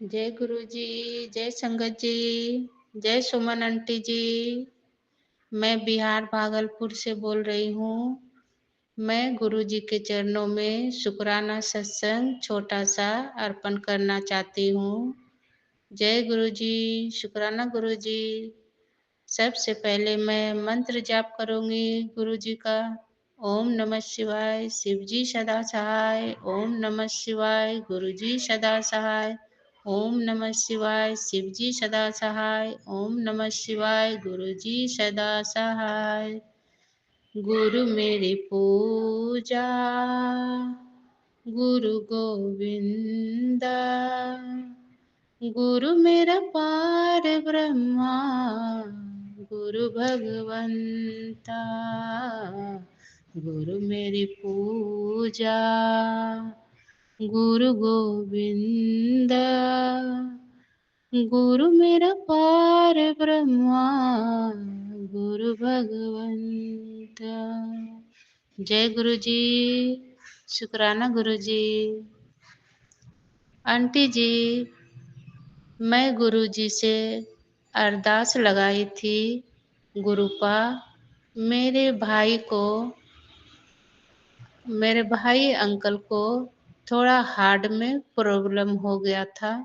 जय गुरु जी, जय संगत जी, जय सुमन आंटी जी। मैं बिहार भागलपुर से बोल रही हूँ। मैं गुरु जी के चरणों में शुक्राना सत्संग छोटा-सा अर्पण करना चाहती हूँ। जय गुरु जी, शुक्राना गुरु जी। सबसे पहले मैं मंत्र जाप करूँगी गुरु जी का। ओम नमः शिवाय, शिव जी सदा सहाय। ओम नमः शिवाय, गुरु जी सदा सहाय। ओम नमः शिवाय, शिव जी सदा सहाय। ओम नमः शिवाय, गुरु जी सदा सहाय। गुरु मेरी पूजा, गुरु गोविंद, गुरु मेरा पार ब्रह्मा, गुरु भगवंता, गुरु मेरी पूजा, गुरु गोविंद, गुरु मेरा पार ब्रह्मा, गुरु भगवंता। जय गुरु जी, शुक्राना गुरु जी। आंटी जी, मैं गुरु जी से अरदास लगाई थी गुरुपा मेरे भाई अंकल को थोड़ा हार्ट में प्रॉब्लम हो गया था।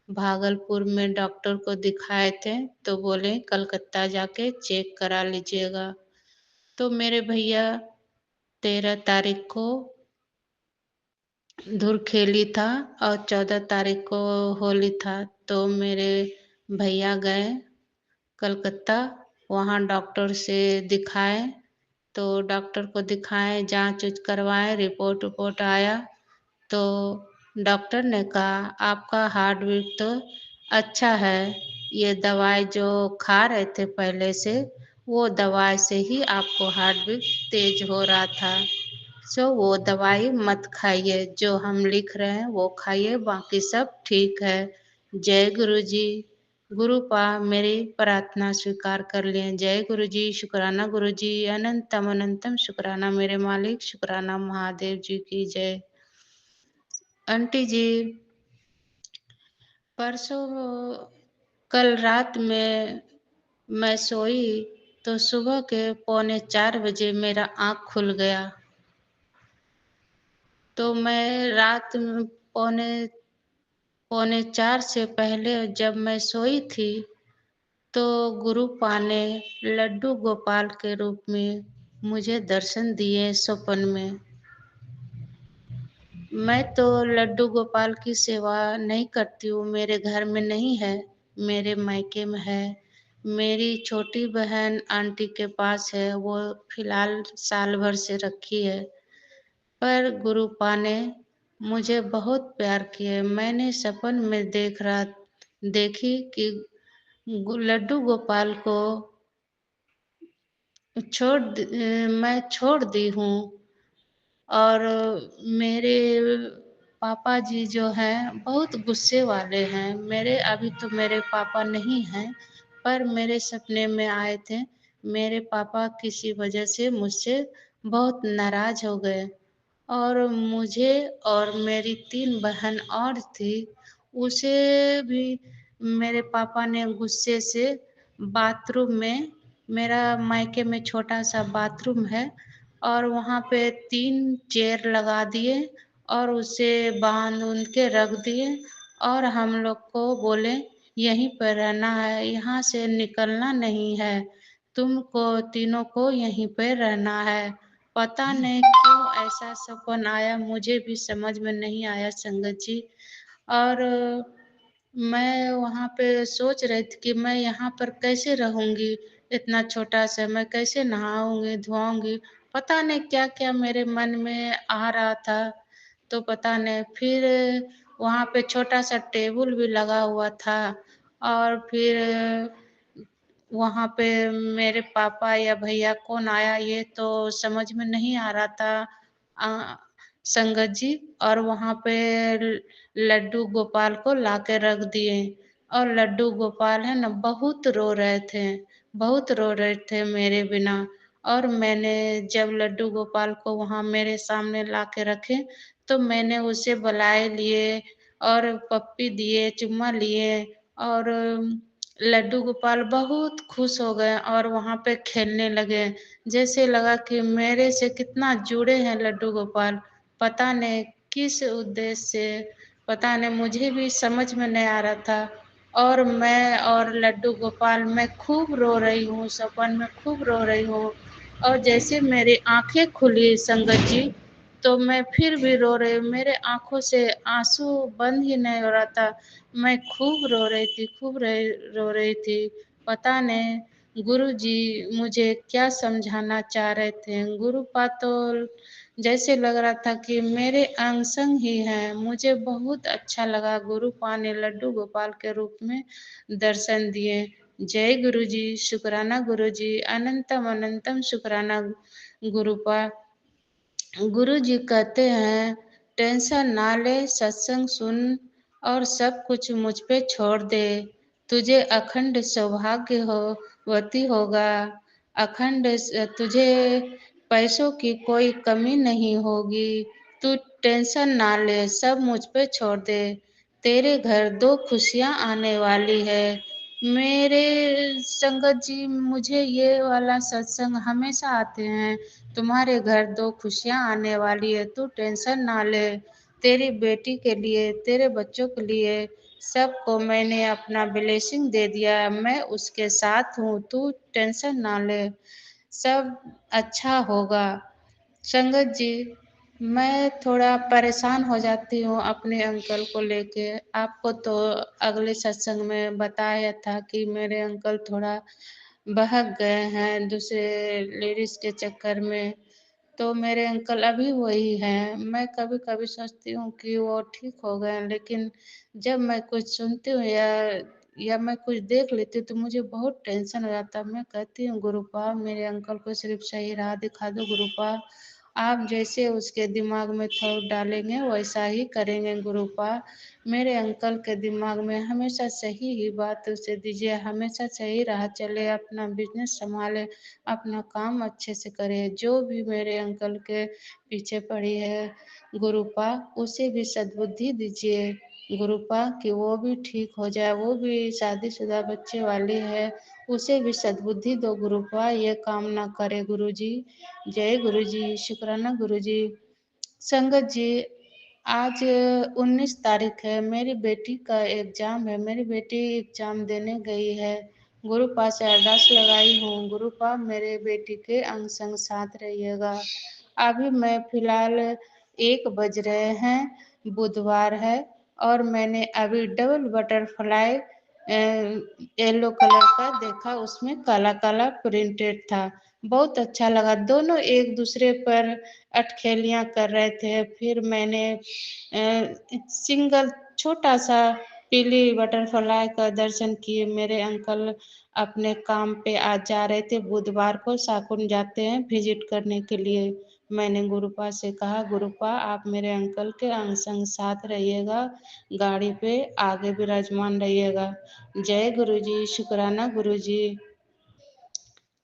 भागलपुर में डॉक्टर को दिखाए थे तो बोले कलकत्ता जाके चेक करा लीजिएगा। तो मेरे भैया 13 तारीख को धुरखेली था और 14 तारीख को होली था। तो मेरे भैया गए कलकत्ता, वहाँ डॉक्टर से दिखाए। तो डॉक्टर को दिखाए, जांच उच करवाए, रिपोर्ट उपोर्ट आया तो डॉक्टर ने कहा आपका हार्ट बीट तो अच्छा है, ये दवाई जो खा रहे थे पहले से वो दवाई से ही आपको हार्ट बीट तेज हो रहा था। सो वो दवाई मत खाइए, जो हम लिख रहे हैं वो खाइए, बाकी सब ठीक है। जय गुरु जी। गुरु पा मेरी प्रार्थना स्वीकार कर लें। जय गुरु जी, शुक्राना गुरु जी, अनंतम अनंतम शुक्राना मेरे मालिक, शुक्राना महादेव जी की जय। आंटी जी, परसों कल रात में मैं सोई तो सुबह के 3:45 बजे मेरा आँख खुल गया। तो मैं रात में पौने 3:45 से पहले जब मैं सोई थी तो गुरु पा ने लड्डू गोपाल के रूप में मुझे दर्शन दिए स्वप्न में। मैं तो लड्डू गोपाल की सेवा नहीं करती हूँ, मेरे घर में नहीं है, मेरे मायके में है। मेरी छोटी बहन आंटी के पास है, वो फिलहाल साल भर से रखी है। पर गुरुपा ने मुझे बहुत प्यार किया। मैंने सपन में देखी कि लड्डू गोपाल को मैं छोड़ दी हूँ और मेरे पापा जी जो हैं बहुत गुस्से वाले हैं। अभी तो मेरे पापा नहीं हैं, पर मेरे सपने में आए थे। मेरे पापा किसी वजह से मुझसे बहुत नाराज हो गए और मुझे और मेरी 3 बहन और थी, उसे भी मेरे पापा ने गुस्से से बाथरूम में, मेरा मायके में छोटा-सा बाथरूम है और वहाँ पे 3 चेयर लगा दिए और उसे बाँध-वूँध के रख दिए और हम लोग को बोले यहीं पर रहना है, यहाँ से निकलना नहीं है, तुमको तीनों को यहीं पे रहना है। पता नहीं क्यों ऐसा सपन आया, मुझे भी समझ में नहीं आया संगत जी। और मैं वहाँ पे सोच रही थी कि मैं यहाँ पर कैसे रहूँगी, इतना छोटा-सा मैं कैसे नहाऊँगी, धोआऊँगी, पता नहीं क्या-क्या मेरे मन में आ रहा था। तो पता नहीं फिर वहाँ पे छोटा-सा टेबल भी लगा हुआ था और फिर वहाँ पे मेरे पापा या भैया कौन आया ये तो समझ में नहीं आ रहा था अ, संगत जी। और वहाँ पे लड्डू गोपाल को लाके रख दिए और लड्डू गोपाल है ना बहुत रो रहे थे मेरे बिना। और मैंने जब लड्डू गोपाल को वहाँ मेरे सामने लाके रखे तो मैंने उसे बुलाए लिए और पप्पी दिए, चुम्मा लिए और लड्डू गोपाल बहुत खुश हो गए और वहाँ पे खेलने लगे। जैसे लगा कि मेरे से कितना जुड़े हैं लड्डू गोपाल, पता नहीं किस उद्देश्य से, पता नहीं मुझे भी समझ में नहीं आ रहा था। और मैं और लड्डू गोपाल मैं खूब रो रही हूँ, सपन में खूब रो रही हूँ और जैसे मेरी आँखें खुली संगत जी, तो मैं फिर भी रो रही हूँ, मेरे आँखों से आँसू बंद ही नहीं हो रहा था। मैं खूब रो रही थी, खूब रो रही थी। पता नहीं गुरुजी मुझे क्या समझाना चाह रहे थे। गुरुपा तो जैसे लग रहा था कि मेरे अंग संग ही हैं। मुझे बहुत अच्छा लगा गुरुपा ने लड्डू गोपाल के रूप में दर्शन दिए। जय गुरुजी, शुक्राना गुरुजी, अनंतम अनंतम शुक्राना गुरुपा। गुरुजी कहते हैं टेंशन ना ले, सत्संग सुन और सब कुछ मुझ पे छोड़ दे। तुझे अखंड सौभाग्य हो वती होगा। तुझे पैसों की कोई कमी नहीं होगी। तू टेंशन ना ले, सब मुझ पे छोड़ दे। तेरे घर दो खुशियाँ आने वाली है। मेरे संगत जी मुझे ये वाला सत्संग हमेशा आते हैं। तुम्हारे घर दो खुशियाँ आने वाली है, तू टेंशन ना ले। तेरी बेटी के लिए, तेरे बच्चों के लिए सबको मैंने अपना ब्लेसिंग दे दिया। मैं उसके साथ हूँ, तू टेंशन ना ले। सब अच्छा होगा। संगत जी, मैं थोड़ा परेशान हो जाती हूँ अपने अंकल को लेके। आपको तो अगले सत्संग में बताया था कि मेरे अंकल थोड़ा बहक गए हैं दूसरे लेडीज के चक्कर में। तो मेरे अंकल अभी वही हैं। मैं कभी-कभी सोचती हूँ कि वो ठीक हो गए हैं, लेकिन जब मैं कुछ सुनती हूँ या मैं कुछ देख लेती हूँ तो मुझे बहुत टेंशन हो जाता है। मैं कहती हूँ गुरुपा मेरे अंकल को सिर्फ सही राह दिखा दो गुरुपा। आप जैसे उसके दिमाग में थॉट डालेंगे वैसा ही करेंगे गुरुपा। मेरे अंकल के दिमाग में हमेशा सही ही बात उसे दीजिए, हमेशा सही राह चले, अपना बिज़नेस सँभाले, अपना काम अच्छे से करे। जो भी मेरे अंकल के पीछे पड़ी है गुरुपा, उसे भी सद्बुद्धि दीजिए गुरुपा कि वो भी ठीक हो जाए। वो भी शादीशुदा बच्चे वाली है, उसे भी सद्बुद्धि दो गुरुपा, ये काम ना करे गुरुजी। जय गुरुजी, शुक्राना गुरुजी। संगत जी, आज 19 तारीख है, मेरी बेटी का एग्ज़ाम है। मेरी बेटी एग्ज़ाम देने गई है। गुरुपा से अरदास लगाई हूँ, गुरुपा मेरे बेटी के अंग संग साथ रहिएगा। अभी मैं फ़िलहाल 1 बज रहे हैं, बुधवार है और मैंने अभी डबल बटरफ्लाई येलो कलर का देखा, उसमें काला-काला प्रिंटेड था। बहुत अच्छा लगा, दोनों एक दूसरे पर अटखेलियाँ कर रहे थे। फिर मैंने सिंगल छोटा-सा पीली बटरफ्लाई का दर्शन किए। मेरे अंकल अपने काम पे आज जा रहे थे, बुधवार को शाकुन जाते हैं विज़िट करने के लिए। मैंने गुरुपा से कहा गुरुपा आप मेरे अंकल के अंग संग साथ रहिएगा, गाड़ी पे आगे विराजमान रहिएगा। जय गुरुजी, शुक्राना गुरुजी।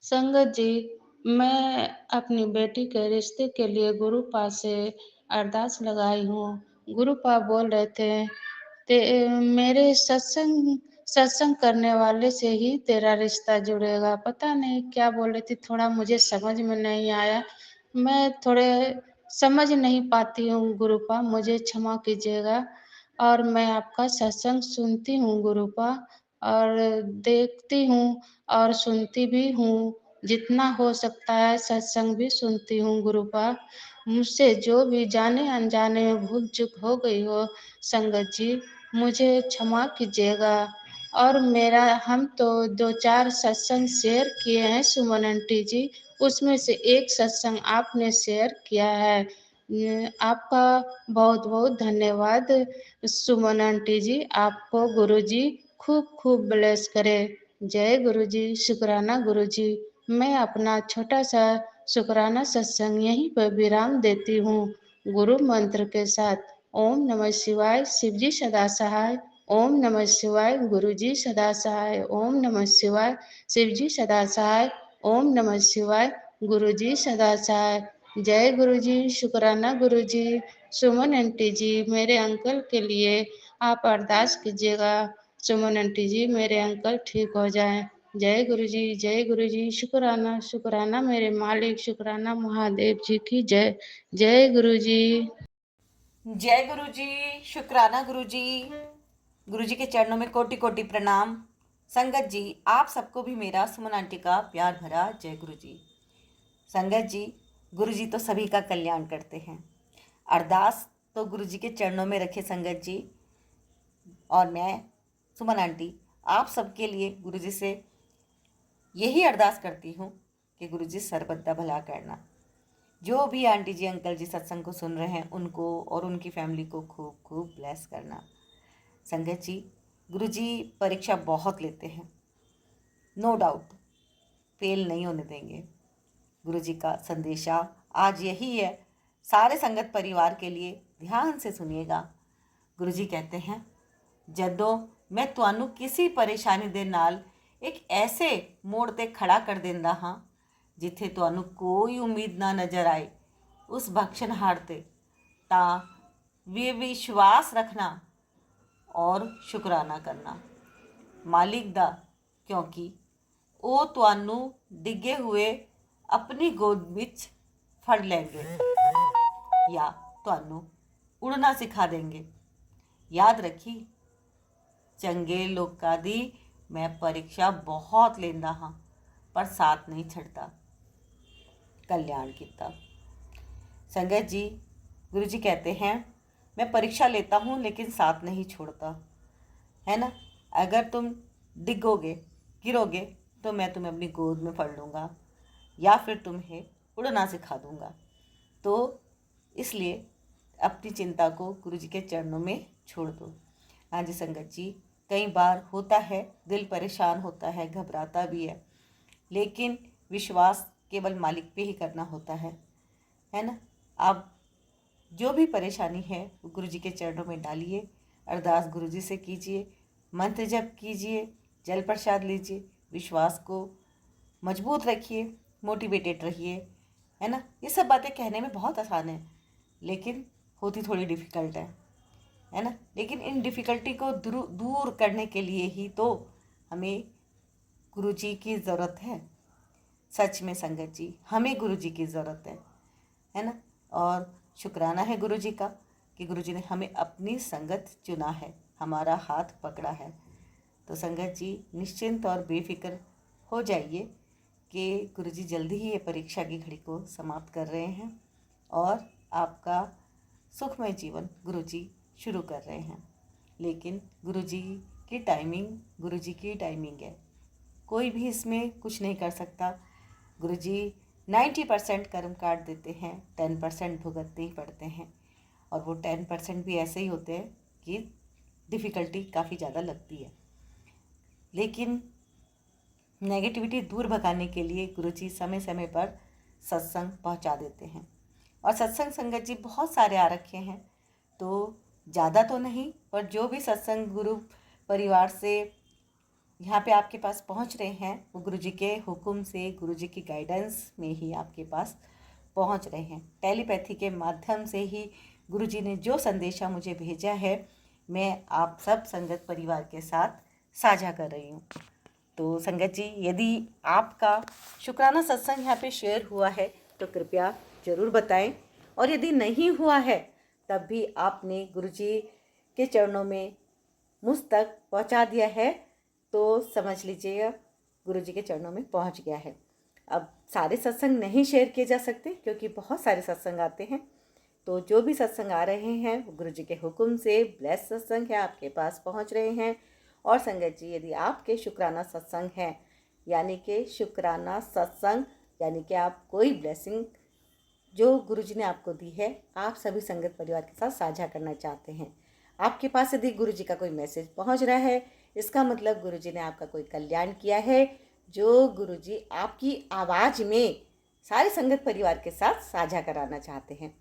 संगत जी, मैं अपनी बेटी के रिश्ते के लिए गुरुपा से अरदास लगाई हूँ। गुरुपा बोल रहे थे ते मेरे सत्संग सत्संग करने वाले से ही तेरा रिश्ता जुड़ेगा। पता नहीं क्या बोल रही थी, थोड़ा मुझे समझ में नहीं आया। मैं थोड़े समझ नहीं पाती हूँ गुरुपा, मुझे क्षमा कीजिएगा। और मैं आपका सत्संग सुनती हूँ गुरुपा और देखती हूँ और सुनती भी हूँ। जितना हो सकता है सत्संग भी सुनती हूँ गुरुपा। मुझसे जो भी जाने-अनजाने में भूल-चूक हो गई हो संगत जी, मुझे क्षमा कीजिएगा। और मेरा हम तो 2-4 सत्संग शेयर किए हैं सुमन आंटी जी, उसमें से एक सत्संग आपने शेयर किया है। आपका बहुत-बहुत धन्यवाद सुमन आंटी जी, आपको गुरुजी खूब-खूब ब्लेस करे। जय गुरुजी, शुक्राना गुरुजी। मैं अपना छोटा-सा शुक्राना सत्संग यहीं पर विराम देती हूँ, गुरु मंत्र के साथ। ओम नमः शिवाय, शिव जी सदा सहाय। ओम नमः शिवाय, गुरु जी सदा सहाय। ओम नमः शिवाय, शिव जी सदा सहाय। ओम नमः शिवाय, गुरु जी सदा सहाय। जय गुरु जी, शुक्राना गुरु जी। सुमन आंटी जी मेरे अंकल के लिए आप अरदास कीजिएगा सुमन आंटी जी, मेरे अंकल ठीक हो जाएँ। जय गुरु जी, शुक्राना, शुक्राना मेरे मालिक, शुक्राना महादेव जी की जय। जय गुरु जी। जय गुरु जी, शुक्राना गुरु जी। गुरु जी के चरणों में कोटि कोटि प्रणाम। संगत जी, आप सबको भी मेरा सुमन आंटी का प्यार भरा जय गुरु जी। संगत जी, गुरु जी तो सभी का कल्याण करते हैं। अरदास तो गुरु जी के चरणों में रखे संगत जी। और मैं सुमन आंटी आप सबके लिए गुरु जी से यही अरदास करती हूँ कि गुरु जी सर्वदा भला करना। जो भी आंटी जी अंकल जी सत्संग को सुन रहे हैं उनको और उनकी फैमिली को खूब खूब ब्लेस करना। संगत जी, गुरु जी परीक्षा बहुत लेते हैं, नो डाउट फेल नहीं होने देंगे। गुरु जी का संदेशा आज यही है, सारे संगत परिवार के लिए ध्यान से सुनिएगा। गुरु जी कहते हैं, जदों मैं ਤੁਹਾਨੂੰ किसी परेशानी ਦੇ ਨਾਲ एक ऐसे मोड़ ਤੇ खड़ा कर ਦਿੰਦਾ ਹਾਂ ਜਿੱਥੇ ਤੁਹਾਨੂੰ ਕੋਈ ਉਮੀਦ ਨਾ ਨਜ਼ਰ ਆਏ, ਉਸ ਬਖਸ਼ਣਹਾਰ ਤੇ ਤਾਂ ਵੀ ਵਿਸ਼ਵਾਸ ਰੱਖਣਾ और शुकराना करना मालिक दा, क्योंकि वो ਤੁਹਾਨੂੰ डिगे हुए अपनी गोद विच फड़ लेंगे या ਤੁਹਾਨੂੰ उड़ना सिखा देंगे। याद रखी, चंगे लोकां दी मैं परीक्षा बहुत लेंदा हाँ पर साथ नहीं छड़ता, कल्याण किता। संगत जी, गुरु जी कहते हैं, मैं परीक्षा लेता हूँ लेकिन साथ नहीं छोड़ता, है ना। अगर तुम डिगोगे, गिरोगे तो मैं तुम्हें अपनी गोद में पढ़ लूँगा या फिर तुम्हें उड़ना सिखा दूँगा। तो इसलिए अपनी चिंता को गुरु जी के चरणों में छोड़ दो। हाँ जी संगत जी, कई बार होता है दिल परेशान होता है, घबराता भी है, लेकिन विश्वास केवल मालिक पे ही करना होता है ना। आप जो भी परेशानी है वो गुरु जी के चरणों में डालिए, अरदास गुरु जी से कीजिए, मंत्र जप कीजिए, जल प्रसाद लीजिए, विश्वास को मजबूत रखिए, मोटिवेटेड रहिए, है ना। ये सब बातें कहने में बहुत आसान है लेकिन होती थोड़ी डिफ़िकल्ट है ना। लेकिन इन डिफ़िकल्टी को दूर करने के लिए ही तो हमें गुरु जी की ज़रूरत है। सच में संगत जी, हमें गुरु जी की ज़रूरत है ना। और शुक्राना है गुरु जी का कि गुरु जी ने हमें अपनी संगत चुना है, हमारा हाथ पकड़ा है। तो संगत जी निश्चिंत और बेफिक्र हो जाइए कि गुरु जी जल्दी ही ये परीक्षा की घड़ी को समाप्त कर रहे हैं और आपका सुखमय जीवन गुरु जी शुरू कर रहे हैं। लेकिन गुरु जी की टाइमिंग है, कोई भी इसमें कुछ नहीं कर सकता। गुरु जी 90% कर्म काट देते हैं, 10% भुगतते ही पड़ते हैं, और वो 10% भी ऐसे ही होते हैं कि डिफ़िकल्टी काफ़ी ज़्यादा लगती है। लेकिन नेगेटिविटी दूर भगाने के लिए गुरु जी समय समय पर सत्संग पहुंचा देते हैं। और सत्संग संगत जी बहुत सारे आ रखे हैं, तो ज़्यादा तो नहीं, पर जो भी सत्संग गुरु परिवार से यहाँ पे आपके पास पहुँच रहे हैं वो गुरु जी के हुक्म से, गुरु जी की गाइडेंस में ही आपके पास पहुँच रहे हैं। टेलीपैथी के माध्यम से ही गुरु जी ने जो संदेशा मुझे भेजा है, मैं आप सब संगत परिवार के साथ साझा कर रही हूँ। तो संगत जी, यदि आपका शुक्राना सत्संग यहाँ पे शेयर हुआ है तो कृपया ज़रूर बताएं, और यदि नहीं हुआ है तब भी आपने गुरु जी के चरणों में मुझ तक पहुँचा दिया है तो समझ लीजिएगा गुरु जी के चरणों में पहुँच गया है। अब सारे सत्संग नहीं शेयर किए जा सकते क्योंकि बहुत सारे सत्संग आते हैं, तो जो भी सत्संग आ रहे हैं वो गुरु जी के हुक्म से ब्लेस सत्संग है, आपके पास पहुँच रहे हैं। और संगत जी, यदि आपके शुक्राना सत्संग हैं, यानी कि शुक्राना सत्संग यानी कि आप कोई ब्लेसिंग जो गुरु जी ने आपको दी है आप सभी संगत परिवार के साथ साझा करना चाहते हैं, आपके पास यदि गुरु जी का कोई मैसेज पहुंच रहा है, इसका मतलब गुरु जी ने आपका कोई कल्याण किया है, जो गुरु जी आपकी आवाज़ में सारे संगत परिवार के साथ साझा कराना चाहते हैं।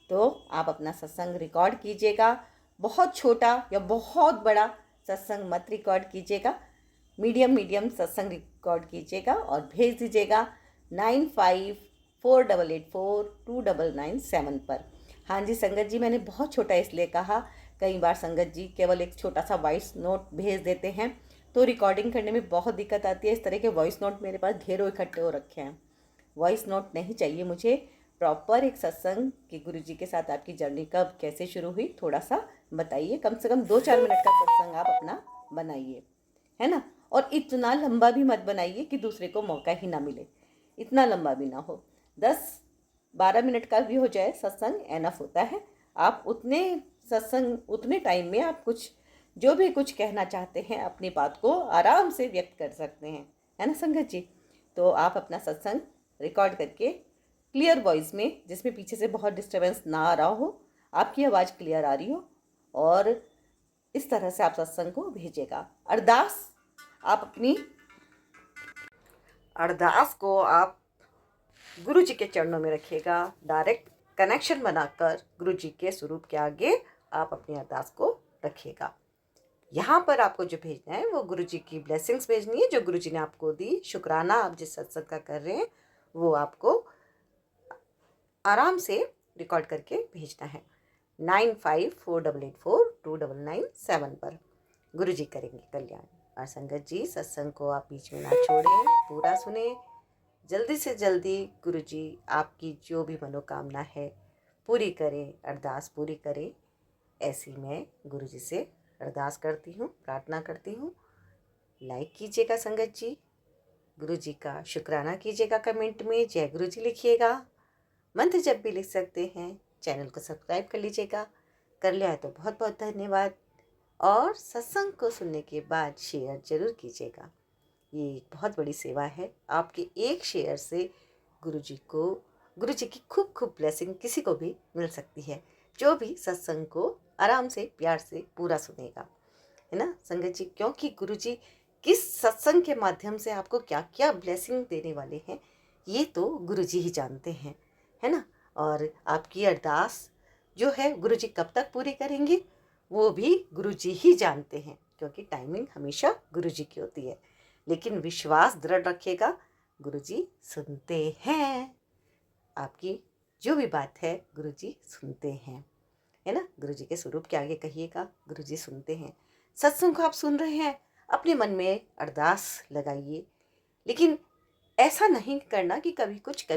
तो आप अपना सत्संग रिकॉर्ड कीजिएगा, बहुत छोटा या बहुत बड़ा सत्संग मत रिकॉर्ड कीजिएगा, मीडियम सत्संग रिकॉर्ड कीजिएगा और भेज दीजिएगा 9548842997 पर। हाँ जी संगत जी, मैंने बहुत छोटा इसलिए कहा कई बार संगत जी केवल एक छोटा-सा वॉइस नोट भेज देते हैं, तो रिकॉर्डिंग करने में बहुत दिक्कत आती है। इस तरह के वॉइस नोट मेरे पास ढेरों इकट्ठे हो रखे हैं। वॉइस नोट नहीं चाहिए मुझे, प्रॉपर एक सत्संग कि गुरुजी के साथ आपकी जर्नी कब कैसे शुरू हुई, थोड़ा-सा बताइए। कम से कम 2-4 मिनट का सत्संग आप अपना बनाइए, है ना? और इतना लंबा भी मत बनाइए कि दूसरे को मौका ही ना मिले, इतना लंबा भी ना हो। 10-12 मिनट का भी हो जाए सत्संग एनफ होता है। आप उतने सत्संग उतने टाइम में आप कुछ जो भी कुछ कहना चाहते हैं अपनी बात को आराम से व्यक्त कर सकते हैं, है ना संगत जी? तो आप अपना सत्संग रिकॉर्ड करके क्लियर वॉइस में, जिसमें पीछे से बहुत डिस्टर्बेंस ना आ रहा हो, आपकी आवाज़ क्लियर आ रही हो, और इस तरह से आप सत्संग को भेजेगा। अरदास आप अपनी अरदास को आप गुरु जी के चरणों में रखिएगा। डायरेक्ट कनेक्शन बनाकर गुरु जी के स्वरूप के आगे आप अपनी अरदास को रखिएगा। यहाँ पर आपको जो भेजना है वो गुरु जी की ब्लेसिंग्स भेजनी है, जो गुरु जी ने आपको दी। शुक्राना आप जिस सत्संग का कर रहे हैं वो आपको आराम से रिकॉर्ड करके भेजना है 9548842997 पर। गुरु जी करेंगे कल्याण। और संगत जी सत्संग को आप बीच में ना छोड़ें, पूरा सुने। जल्दी से जल्दी गुरु जी आपकी जो भी मनोकामना है पूरी करें, अरदास पूरी करें, ऐसी मैं गुरु जी से अरदास करती हूँ, प्रार्थना करती हूँ। लाइक कीजिएगा संगत जी, गुरु जी का शुक्राना कीजिएगा, कमेंट में जय गुरु जी लिखिएगा। मंत्र जब भी लिख सकते हैं। चैनल को सब्सक्राइब कर लीजिएगा, कर लिया है तो बहुत बहुत धन्यवाद। और सत्संग को सुनने के बाद शेयर जरूर कीजिएगा, ये एक बहुत बड़ी सेवा है। आपके एक शेयर से गुरु जी की खूब खूब ब्लेसिंग किसी को भी मिल सकती है, जो भी सत्संग को आराम से प्यार से पूरा सुनेगा, है ना संगत जी? क्योंकि गुरु जी किस सत्संग के माध्यम से आपको क्या क्या ब्लेसिंग देने वाले हैं ये तो गुरु जी ही जानते हैं, है ना? और आपकी अरदास जो है गुरु जी कब तक पूरी करेंगे वो भी गुरु जी ही जानते हैं, क्योंकि टाइमिंग हमेशा गुरु जी की होती है। लेकिन विश्वास दृढ़ रखिएगा, गुरु जी सुनते हैं। आपकी जो भी बात है गुरु जी सुनते हैं, है ना? गुरु जी के स्वरूप के आगे कहिएगा, गुरु जी सुनते हैं। सत्संग को आप सुन रहे हैं, अपने मन में अरदास लगाइए, लेकिन ऐसा नहीं करना कि कभी कुछ।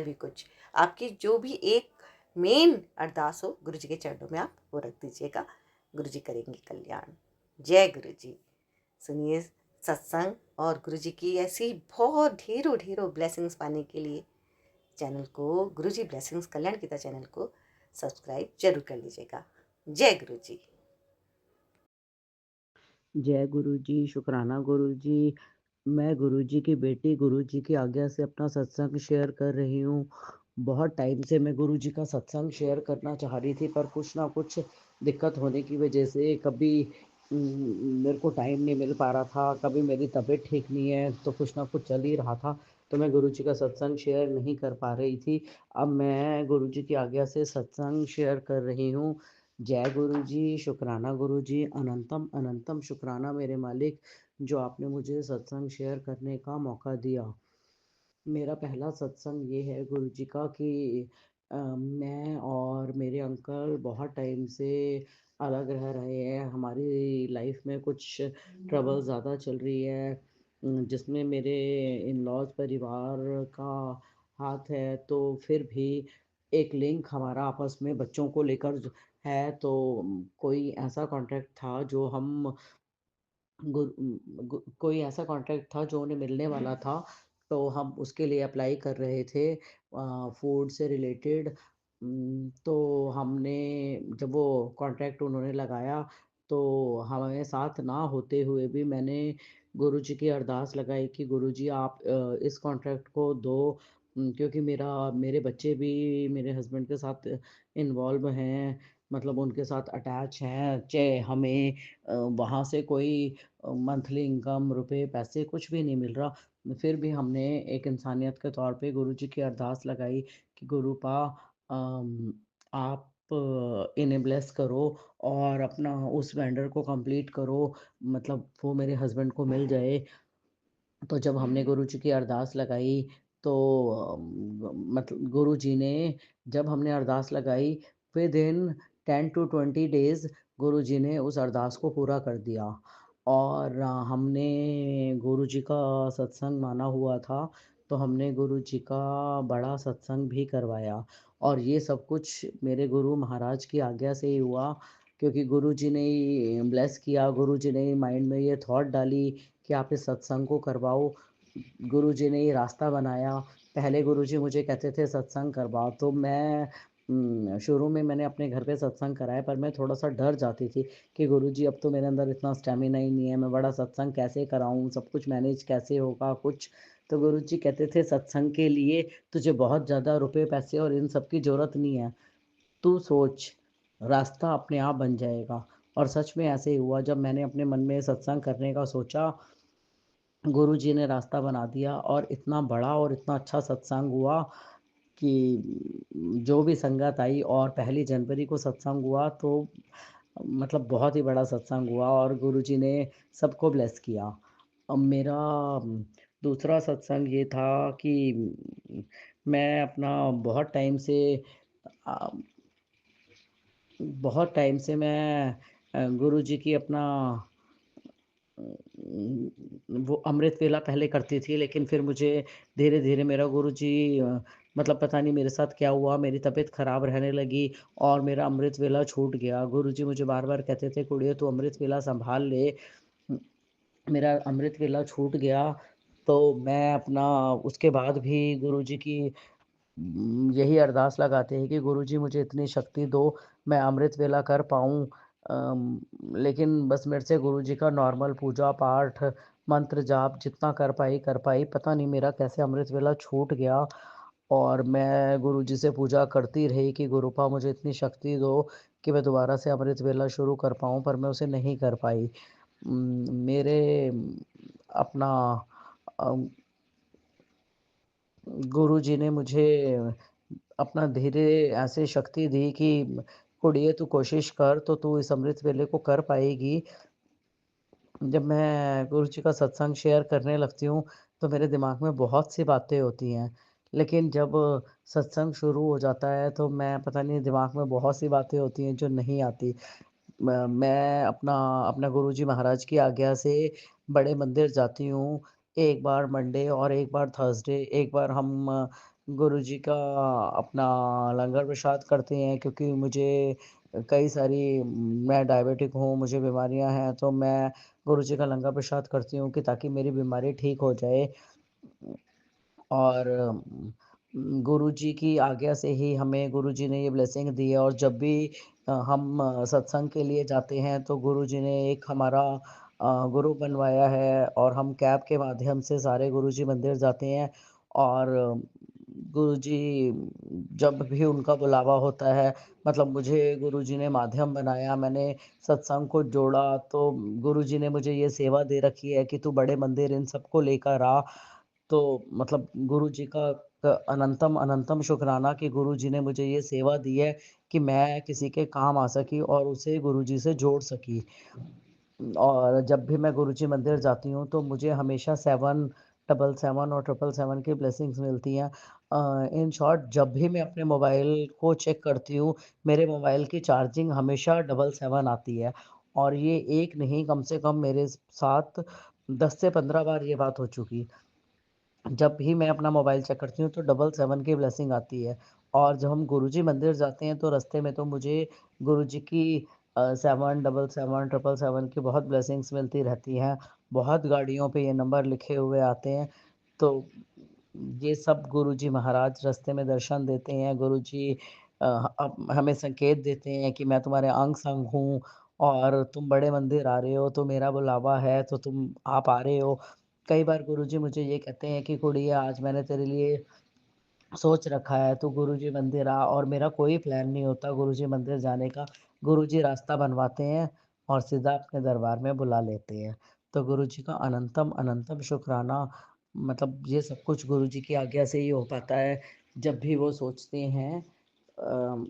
आपकी जो भी एक मेन अरदास हो गुरु जी के चरणों में आप वो रख दीजिएगा। गुरु जी करेंगे कल्याण। जय गुरु जी। सुनिए सत्संग, और गुरु जी की ऐसी बहुत ढेरों ढेरों ब्लेसिंग्स पाने के लिए चैनल को, गुरु जी ब्लेसिंग्स कल्याण गीता चैनल को सब्सक्राइब जरूर कर लीजिएगा। जय गुरु जी। जय गुरु जी, शुक्राना गुरु जी। मैं गुरु जी की बेटी गुरु जी की आज्ञा से अपना सत्संग शेयर कर रही हूँ। बहुत टाइम से मैं गुरु जी का सत्संग शेयर करना चाह रही थी, पर कुछ ना कुछ दिक्कत होने की वजह से कभी मेरे को टाइम नहीं मिल पा रहा था, कभी मेरी तबीयत ठीक नहीं है, तो कुछ ना कुछ चल ही रहा था, तो मैं गुरु जी का सत्संग शेयर नहीं कर पा रही थी। अब मैं गुरु जी की आज्ञा से सत्संग शेयर कर रही हूँ। जय गुरु जी, शुक्राना गुरु जी, अनंतम अनंतम शुक्राना मेरे मालिक, जो आपने मुझे सत्संग शेयर करने का मौका दिया। मेरा पहला सत्संग ये है गुरु जी का कि मैं और मेरे अंकल बहुत टाइम से अलग रह रहे हैं। हमारी लाइफ में कुछ ट्रबल ज़्यादा चल रही है, जिसमें मेरे इन-लॉज़ परिवार का हाथ है, तो फिर भी एक लिंक हमारा आपस में बच्चों को लेकर है, तो कोई ऐसा कॉन्ट्रैक्ट था जो हम कोई ऐसा कॉन्ट्रैक्ट था जो उन्हें मिलने वाला था, तो हम उसके लिए अप्लाई कर रहे थे फूड से रिलेटेड। तो हमने जब वो कॉन्ट्रैक्ट उन्होंने लगाया, तो हमें साथ ना होते हुए भी मैंने गुरुजी की अरदास लगाई कि गुरुजी आप इस कॉन्ट्रैक्ट को दो, क्योंकि मेरे बच्चे भी मेरे हस्बैंड के साथ इन्वॉल्व हैं, मतलब उनके साथ अटैच हैं। चाहे हमें वहाँ से कोई मंथली इनकम, रुपए, पैसे कुछ भी नहीं मिल रहा, फिर भी हमने एक इंसानियत के तौर पे गुरुजी की अरदास लगाई कि गुरुपा आप इन्हें ब्लेस करो और अपना उस वेंडर को कंप्लीट करो, मतलब वो मेरे हस्बैंड को मिल जाए। तो जब हमने गुरुजी की अरदास लगाई, तो मतलब गुरुजी ने, जब हमने अरदास लगाई, विदिन 10 to 20 डेज़ गुरुजी ने उस अरदास को पूरा कर दिया और हमने गुरुजी का सत्संग माना हुआ था, तो हमने गुरुजी का बड़ा सत्संग भी करवाया और ये सब कुछ मेरे गुरु महाराज की आज्ञा से ही हुआ क्योंकि गुरुजी ने ही ब्लेस किया, गुरुजी ने ही माइंड में ये थॉट डाली कि आप इस सत्संग को करवाओ। गुरुजी ने ये रास्ता बनाया। पहले गुरुजी मुझे कहते थे सत्संग करवाओ, तो मैं शुरू में मैंने अपने घर पे सत्संग कराया पर मैं थोड़ा-सा डर जाती थी कि गुरुजी अब तो मेरे अंदर इतना स्टैमिना ही नहीं है, मैं बड़ा सत्संग कैसे कराऊँ, सब कुछ मैनेज कैसे होगा कुछ। तो गुरुजी कहते थे सत्संग के लिए तुझे बहुत ज़्यादा रुपए, पैसे और इन सब की ज़रूरत नहीं है। तू सोच, रास्ता अपने आप बन जाएगा। और सच में ऐसे ही हुआ जब मैंने अपने मन में सत्संग करने का सोचा, गुरुजी ने रास्ता बना दिया और इतना बड़ा और इतना अच्छा सत्संग हुआ कि जो भी संगत आई और पहली जनवरी को सत्संग हुआ तो मतलब बहुत ही बड़ा सत्संग हुआ और गुरुजी ने सबको ब्लेस किया। अब मेरा दूसरा सत्संग ये था कि मैं अपना अ, बहुत टाइम से मैं गुरुजी की अपना वो अमृत वेला पहले करती थी, लेकिन फिर मुझे धीरे-धीरे मेरा गुरुजी मतलब पता नहीं मेरे साथ क्या हुआ, मेरी तबीयत खराब रहने लगी और मेरा अमृत वेला छूट गया। गुरुजी मुझे बार-बार कहते थे, "कुड़िए तू अमृत वेला सँभाल ले।" उम, मेरा अमृत वेला छूट गया, तो मैं अपना उसके बाद भी गुरुजी की यही अरदास लगाते हैं कि गुरुजी मुझे इतनी शक्ति दो, मैं अमृत वेला कर पाऊँ। लेकिन बस मेरे से गुरुजी का नॉर्मल पूजा-पाठ, मंत्र जाप जितना कर पाई। पता नहीं मेरा कैसे अमृत वेला छूट गया और मैं गुरुजी से पूजा करती रही कि गुरुपा मुझे इतनी शक्ति दो कि मैं दोबारा से अमृत वेला शुरू कर पाऊँ, पर मैं उसे नहीं कर पाई। मेरे अपना अ, गुरुजी ने मुझे अपना धीरे ऐसे शक्ति दी कि कुड़िए तू कोशिश कर तो तू इस अमृत वेले को कर पाएगी। जब मैं गुरुजी का सत्संग शेयर करने लगती हूँ, तो मेरे दिमाग में बहुत सी बातें होती हैं। लेकिन जब सत्संग शुरू हो जाता है, तो मैं पता नहीं दिमाग में बहुत सी बातें होती हैं जो नहीं आती। मैं अपना गुरुजी महाराज की आज्ञा से बड़े मंदिर जाती हूँ। एक बार मंडे और एक बार थर्सडे, एक बार हम गुरुजी का अपना लंगर प्रसाद करते हैं क्योंकि मुझे कई सारी मैं डायबिटिक हूँ, मुझे बीमारियाँ हैं, तो मैं गुरुजी का लंगर प्रसाद करती हूँ कि ताकि मेरी बीमारी ठीक हो जाए। और गुरुजी की आज्ञा से ही हमें गुरुजी ने ये ब्लेसिंग दी है और जब भी हम सत्संग के लिए जाते हैं तो गुरुजी ने एक हमारा गुरु बनवाया है और हम कैब के माध्यम से सारे गुरुजी मंदिर जाते हैं और गुरुजी जब भी उनका बुलावा होता है मतलब मुझे गुरुजी ने माध्यम बनाया, मैंने सत्संग को जोड़ा तो गुरुजी ने मुझे ये सेवा दे रखी है कि तू बड़े मंदिर इन सबको लेकर आ। तो मतलब गुरुजी का अनंतम अनंतम शुक्राना कि गुरुजी ने मुझे ये सेवा दी है कि मैं किसी के काम आ सकी और उसे गुरुजी से जोड़ सकी। और जब भी मैं गुरुजी मंदिर जाती हूँ, तो मुझे हमेशा 777 और 777 की ब्लेसिंग्स मिलती हैं। इन शॉर्ट जब भी मैं अपने मोबाइल को चेक करती हूँ, मेरे मोबाइल की चार्जिंग हमेशा 777 आती है और ये एक नहीं कम से कम मेरे साथ 10 से 15 बार ये बात हो चुकी। जब भी मैं अपना मोबाइल चेक करती हूँ तो 777 की ब्लेसिंग आती है और जब हम गुरुजी मंदिर जाते हैं तो रास्ते में तो मुझे गुरुजी की 777 777 की बहुत ब्लेसिंग्स मिलती रहती हैं। बहुत गाड़ियों पे ये नंबर लिखे हुए आते हैं। तो ये सब गुरुजी महाराज रास्ते में दर्शन देते हैं। गुरुजी हमें संकेत देते हैं कि मैं तुम्हारे अंग-संग हूँ और तुम बड़े मंदिर आ रहे हो तो मेरा बुलावा है तो आप आ रहे हो। कई बार गुरुजी मुझे ये कहते हैं कि कुड़िया आज मैंने तेरे लिए सोच रखा है तू गुरुजी मंदिर आ और मेरा कोई प्लान नहीं होता गुरुजी मंदिर जाने का। गुरुजी रास्ता बनवाते हैं और सीधा अपने दरबार में बुला लेते हैं। तो गुरुजी का अनंतम अनंतम शुक्राना मतलब ये सब कुछ गुरुजी की आज्ञा से ही हो पाता है। जब भी वो सोचते हैं अम,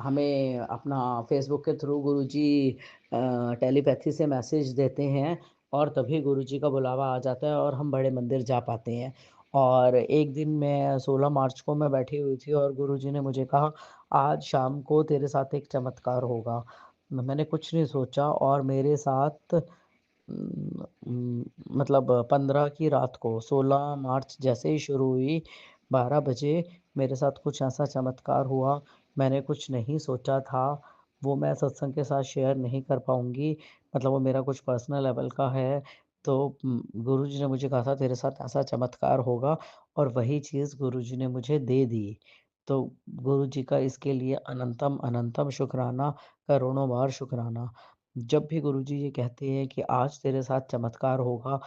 हमें अपना फ़ेसबुक के थ्रू गुरुजी टेलीपैथी से मैसेज देते हैं और तभी गुरुजी का बुलावा आ जाता है और हम बड़े मंदिर जा पाते हैं। और एक दिन मैं 16 मार्च को मैं बैठी हुई थी और गुरुजी ने मुझे कहा, "आज शाम को तेरे साथ एक चमत्कार होगा।" मैंने कुछ नहीं सोचा और मेरे साथ मतलब 15 की रात को 16 मार्च जैसे ही शुरू हुई 12 बजे मेरे साथ कुछ ऐसा चमत्कार हुआ, मैंने कुछ नहीं सोचा था, वो मैं सत्संग के साथ शेयर नहीं कर पाऊँगी, मतलब वो मेरा कुछ पर्सनल लेवल का है। तो गुरुजी ने मुझे कहा था तेरे साथ ऐसा चमत्कार होगा और वही चीज़ गुरुजी ने मुझे दे दी। तो गुरुजी का इसके लिए अनंतम, अनंतम शुक्राना, करोड़ों बार शुक्राना। जब भी गुरुजी ये कहते हैं कि आज तेरे साथ चमत्कार होगा,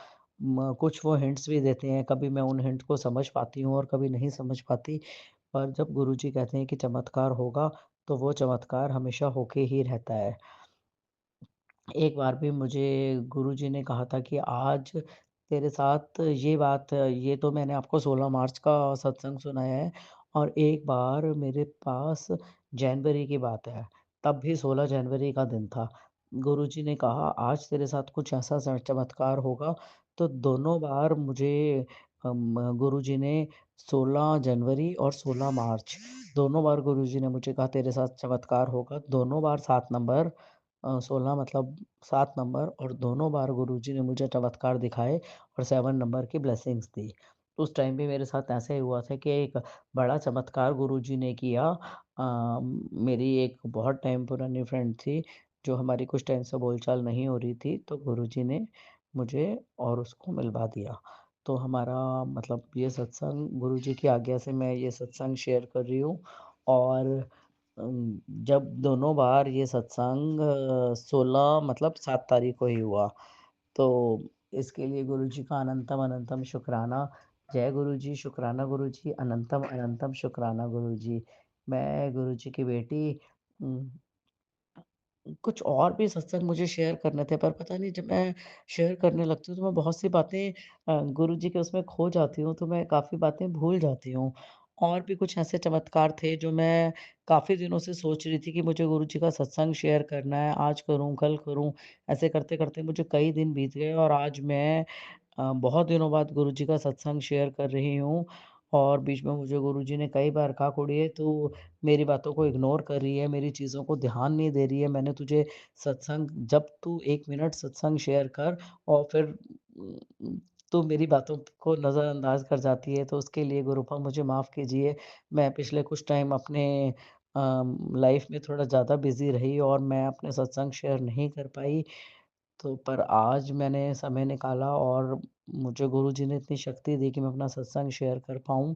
कुछ वो हिंट्स भी देते हैं, कभी मैं उन हिंट को समझ पाती हूँ और कभी नहीं समझ पाती। पर जब गुरुजी कहते हैं कि चमत्कार होगा, तो वो चमत्कार हमेशा होके ही रहता है। एक बार भी मुझे गुरुजी ने कहा था कि आज तेरे साथ ये बात ये तो मैंने आपको 16 मार्च का सत्संग सुनाया है और एक बार मेरे पास जनवरी की बात है, तब भी 16 जनवरी का दिन था। गुरुजी ने कहा आज तेरे साथ कुछ ऐसा चमत्कार होगा, तो दोनों बार मुझे गुरुजी ने 16 जनवरी और 16 मार्च दोनों बार गुरुजी ने मुझे कहा तेरे साथ चमत्कार होगा, दोनों बार 7 नंबर 16 मतलब 7 नंबर और दोनों बार गुरुजी ने मुझे चमत्कार दिखाए और 7 नंबर की ब्लेसिंग्स दी। उस टाइम भी मेरे साथ ऐसा ही हुआ था कि एक बड़ा चमत्कार गुरुजी ने किया। मेरी एक बहुत टाइम पुरानी फ्रेंड थी, जो हमारी कुछ टाइम से बोलचाल नहीं हो रही थी, तो गुरुजी ने मुझे और उसको मिलवा दिया। तो हमारा मतलब ये सत्संग गुरुजी की आज्ञा से मैं ये सत्संग शेयर कर रही हूँ और जब दोनों बार ये सत्संग 16 मतलब 7 तारीख को ही हुआ, तो इसके लिए गुरुजी का अनंतम अनंतम शुक्राना। जय गुरुजी, शुक्राना गुरुजी, अनंतम अनंतम शुक्राना गुरुजी। मैं गुरुजी की बेटी उम कुछ और भी सत्संग मुझे शेयर करने थे, पर पता नहीं जब मैं शेयर करने लगती हूँ, तो मैं बहुत सी बातें गुरुजी के उसमें खो जाती हूँ, तो मैं काफ़ी बातें भूल जाती हूँ। और भी कुछ ऐसे चमत्कार थे, जो मैं काफ़ी दिनों से सोच रही थी कि मुझे गुरुजी का सत्संग शेयर करना है, आज करूँ, कल करूँ। ऐसे करते-करते मुझे कई दिन बीत गए और आज मैं बहुत दिनों बाद गुरुजी का सत्संग शेयर कर रही हूँ और बीच में मुझे गुरुजी ने कई बार कहा, "कुड़िए, तू मेरी बातों को इग्नोर कर रही है, मेरी चीज़ों को ध्यान नहीं दे रही है। मैंने तुझे सत्संग जब तू 1 मिनट सत्संग शेयर कर और फिर तू मेरी बातों को नज़रअंदाज कर जाती है, तो उसके लिए गुरुपा मुझे माफ़ कीजिए। मैं पिछले कुछ टाइम अपने लाइफ़ में थोड़ा ज़्यादा बिज़ी रही और मैं अपने सत्संग शेयर नहीं कर पाई। तो पर आज मैंने समय निकाला और मुझे गुरुजी ने इतनी शक्ति दी कि मैं अपना सत्संग शेयर कर पाऊँ।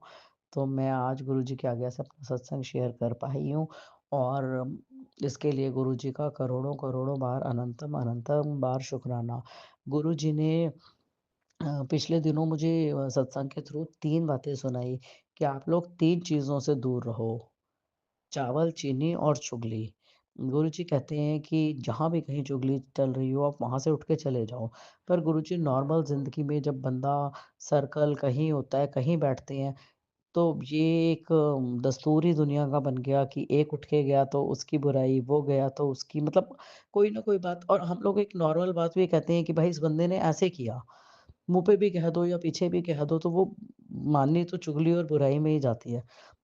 तो मैं आज गुरुजी की आज्ञा से अपना सत्संग शेयर कर पाई हूँ और इसके लिए गुरुजी का करोड़ों-करोड़ों बार अनंतम अनंतम बार शुक्राना। गुरुजी ने पिछले दिनों मुझे सत्संग के थ्रू 3 बातें सुनाई कि आप लोग 3 चीज़ों से दूर रहो, चावल, चीनी और चुगली। गुरुजी कहते हैं कि जहाँ भी कहीं चुगली चल रही हो, आप वहाँ से उठ के चले जाओ। पर गुरुजी नॉर्मल ज़िंदगी में जब बंदा सर्कल कहीं होता है, कहीं बैठते हैं, तो ये एक दस्तूर ही दुनिया का बन गया कि एक उठ के गया तो उसकी बुराई, वो गया तो उसकी मतलब कोई ना कोई बात और हम लोग एक नॉर्मल बात भी कहते हैं कि भाई इस बंदे ने ऐसे किया। मुँह पे भी कह दो या पीछे भी कह दो तो वो माननी तो चुगली और बुराई में ही जाती है।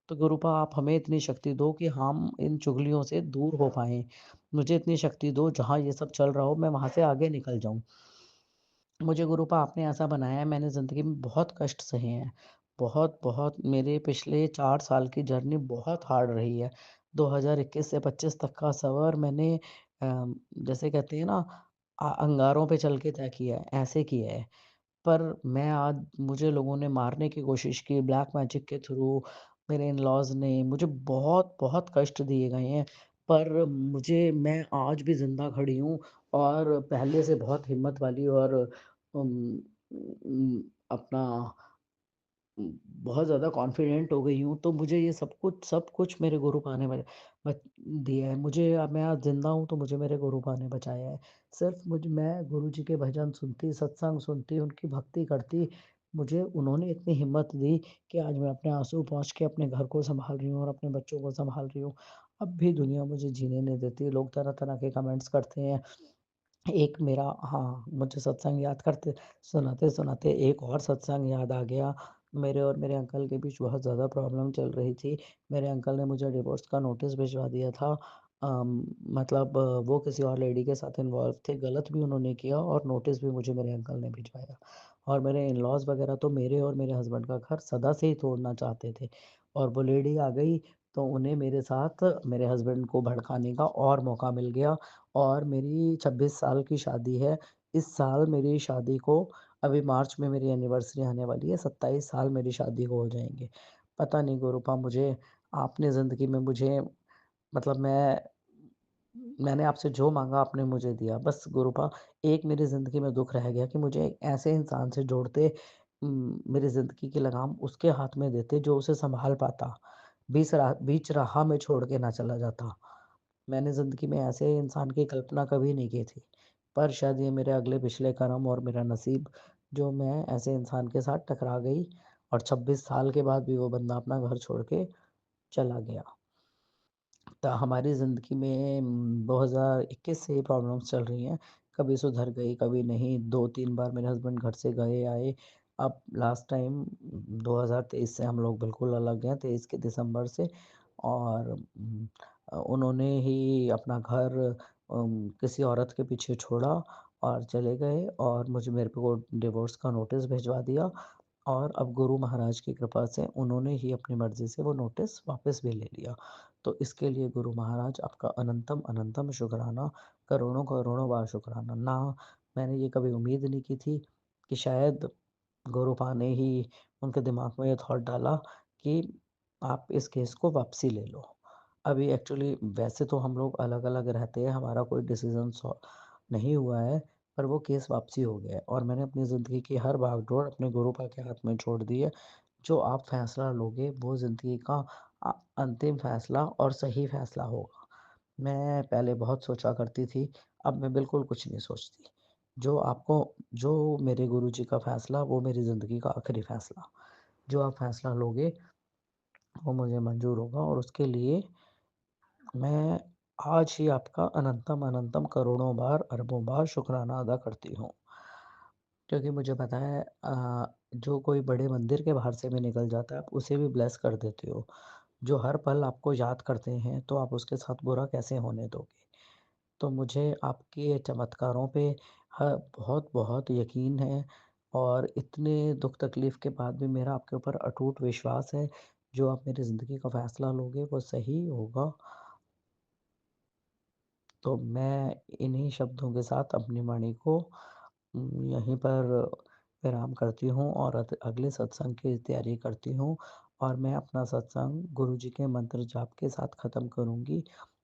तो गुरुपा आप हमें इतनी शक्ति दो कि हम इन चुगलियों से दूर हो पाएँ। मुझे इतनी शक्ति दो जहाँ ये सब चल रहा हो मैं वहाँ से आगे निकल जाऊँ। मुझे गुरुपा आपने ऐसा बनाया है मैंने ज़िंदगी में बहुत कष्ट सहे हैं। बहुत-बहुत मेरे पिछले 4 साल की जर्नी बहुत हार्ड रही है। 2021 से 25 तक का सफ़र मैंने जैसे कहते हैं ना अंगारों पे चल के तय किया है, ऐसे किया है। पर मैं आज मुझे लोगों ने मारने की कोशिश की ब्लैक मैजिक के थ्रू, मेरे इन-लॉज़ ने मुझे बहुत-बहुत कष्ट दिए गए हैं। पर मैं आज भी ज़िंदा खड़ी हूँ और पहले से बहुत हिम्मत वाली और उम अपना बहुत ज़्यादा कॉन्फिडेंट हो गई हूँ, तो मुझे ये सब कुछ मेरे गुरुपा ने मेरे बच दिया है। मुझे अब मैं आज ज़िंदा हूँ, तो मुझे मेरे गुरुपा ने बचाया है। सिर्फ़ मैं गुरुजी के भजन सुनती, सत्संग सुनती, उनकी भक्ति करती, मुझे उन्होंने इतनी हिम्मत दी कि आज मैं अपने आँसू पोंछ के अपने घर को सँभाल रही हूँ और अपने बच्चों को सँभाल रही हूँ। अब भी दुनिया मुझे जीने नहीं देती, लोग तरह-तरह के कमेंट्स करते हैं। एक मेरा हाँ, मुझे सत्संग याद करते सुनाते-सुनाते एक और सत्संग याद आ गया। मेरे और मेरे अंकल के बीच बहुत ज़्यादा प्रॉब्लम चल रही थी। मेरे अंकल ने मुझे डिवोर्स का नोटिस भिजवा दिया था मतलब वो किसी और लेडी के साथ इन्वॉल्व थे, गलत भी उन्होंने किया और नोटिस भी मुझे मेरे अंकल ने भिजवाया। और मेरे इन-लॉज़ वगैरह तो मेरे और मेरे हस्बैंड का घर सदा से ही तोड़ना चाहते थे और वो लेडी आ गई तो उन्हें मेरे साथ मेरे हस्बैंड को भड़काने का और मौका मिल गया और मेरी 26 साल की शादी है। इस साल मेरी शादी को अभी मार्च में मेरी एनिवर्सरी आने वाली है, 27 साल मेरी शादी को हो जाएँगे। पता नहीं गुरूपा मुझे आपने ज़िंदगी में मुझे मतलब मैंने आपसे जो माँगा आपने मुझे दिया। बस गुरूपा एक मेरी ज़िंदगी में दुःख रह गया कि मुझे एक ऐसे इंसान से जोड़ते मेरी ज़िंदगी की लगाम उसके हाथ में देते जो उसे सँभाल पाता। बीच राह में छोड़ के ना चला जाता। मैंने ज़िंदगी में ऐसे इंसान की कल्पना कभी नहीं की थी। पर शायद ये मेरे अगले पिछले कर्म और मेरा नसीब जो मैं ऐसे इंसान के साथ टकरा गई और 26 साल के बाद भी वो बंदा अपना घर छोड़ के चला गया। हमारी ज़िंदगी में 2021 से ये प्रॉब्लम्स चल रही हैं। कभी सुधर गई, कभी नहीं। 2-3 बार मेरे हस्बैंड घर से गए, आए। अब लास्ट टाइम 2023 से हम लोग बिल्कुल अलग हैं, 23 के दिसंबर से और उन्होंने ही अपना घर किसी औरत के पीछे छोड़ा और चले गए और मेरे को डिवोर्स का नोटिस भिजवा दिया और अब गुरु महाराज की कृपा से उन्होंने ही अपनी मर्ज़ी से वो नोटिस वापस भी ले लिया। तो इसके लिए गुरु महाराज आपका अनंतम अनंतम शुक्राना, करोड़ों करोड़ों बार शुक्राना। ना मैंने ये कभी उम्मीद नहीं की थी कि शायद गुरु पा ने ही उनके दिमाग में ये थॉट डाला कि आप इस केस को वापसी ले लो। अभी एक्चुअली वैसे तो हम लोग अलग-अलग रहते हैं, हमारा कोई डिसीज़न नहीं हुआ है, पर वो केस वापसी हो गया है और मैंने अपनी ज़िंदगी की हर भागदौड़ अपने गुरु-पा के हाथ में छोड़ दी है। जो आप फ़ैसला लोगे वो ज़िंदगी का अ, अंतिम फ़ैसला और सही फ़ैसला होगा। मैं पहले बहुत सोचा करती थी, अब मैं बिल्कुल कुछ नहीं सोचती। जो मेरे गुरुजी का फ़ैसला वो मेरी ज़िंदगी का आखिरी फ़ैसला। जो आप फ़ैसला लोगे वो मुझे मंज़ूर होगा और उसके लिए मैं आज ही आपका अनंतम अनंतम करोड़ों बार, अरबों बार शुक्राना अदा करती हूँ। क्योंकि मुझे पता है जो कोई बड़े मंदिर के बाहर से भी निकल जाता है, आप उसे भी ब्लेस कर देते हो। जो हर पल आपको याद करते हैं, तो आप उसके साथ बुरा कैसे होने दोगे? तो मुझे आपके चमत्कारों पे ह बहुत-बहुत यकीन है और इतने दुःख तकलीफ़ के बाद भी मेरा आपके ऊपर अटूट विश्वास है, जो आप मेरी ज़िंदगी का फ़ैसला लोगे, वो सही होगा। तो मैं इन्हीं शब्दों के साथ अपनी वाणी को यहीं पर विराम करती हूँ और अगले सत्संग की तैयारी करती हूँ और मैं अपना सत्संग गुरु जी के मंत्र जाप के साथ ख़त्म करूँगी।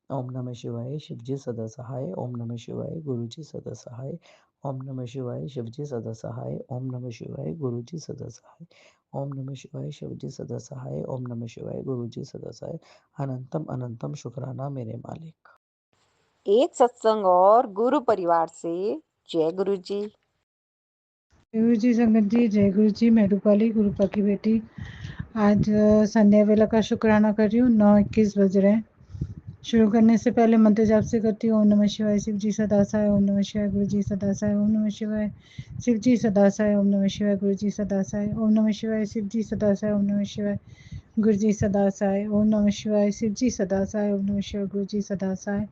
ओम नमः शिवाय शिव जी सदा सहाय, ओम नमः शिवाय गुरु जी सदा सहाय, ओम नमः शिवाय शिव जी सदा सहाय, ओम नमः शिवाय गुरु जी सदा सहाय, ओम नमः शिवाय शिव जी सदा सहाय, ओम नमः शिवाय गुरु जी सदा सहाय। अनंतम अनंतम शुक्राना मेरे मालिक। एक सत्संग और गुरु परिवार से। जय गुरु जी। गुरु जी संगत जी, जय गुरु जी। मैं रूपाली गुरुपा की बेटी आज संध्या वेला का शुक्राना कर रही हूँ। 9:21 बज रहे हैं। शुरू करने से पहले मंत्र जाप से करती हूँ। ओम नमः शिवाय शिव जी सदा सहाय, ओम नमः शिवाय गुरु जी सदा सहाय, ओम नमः शिवाय शिव जी सदा सहाय, ओम नमः शिवाय गुरु जी सदा सहाय, ओम नमः शिवाय शिव जी सदा सहाय, ओम नमः शिवाय गुरु जी सदा सहाय, ओम नमः शिवाय शिव जी सदा सहाय, ओम नमः शिवाय गुरु जी सदा सहाय,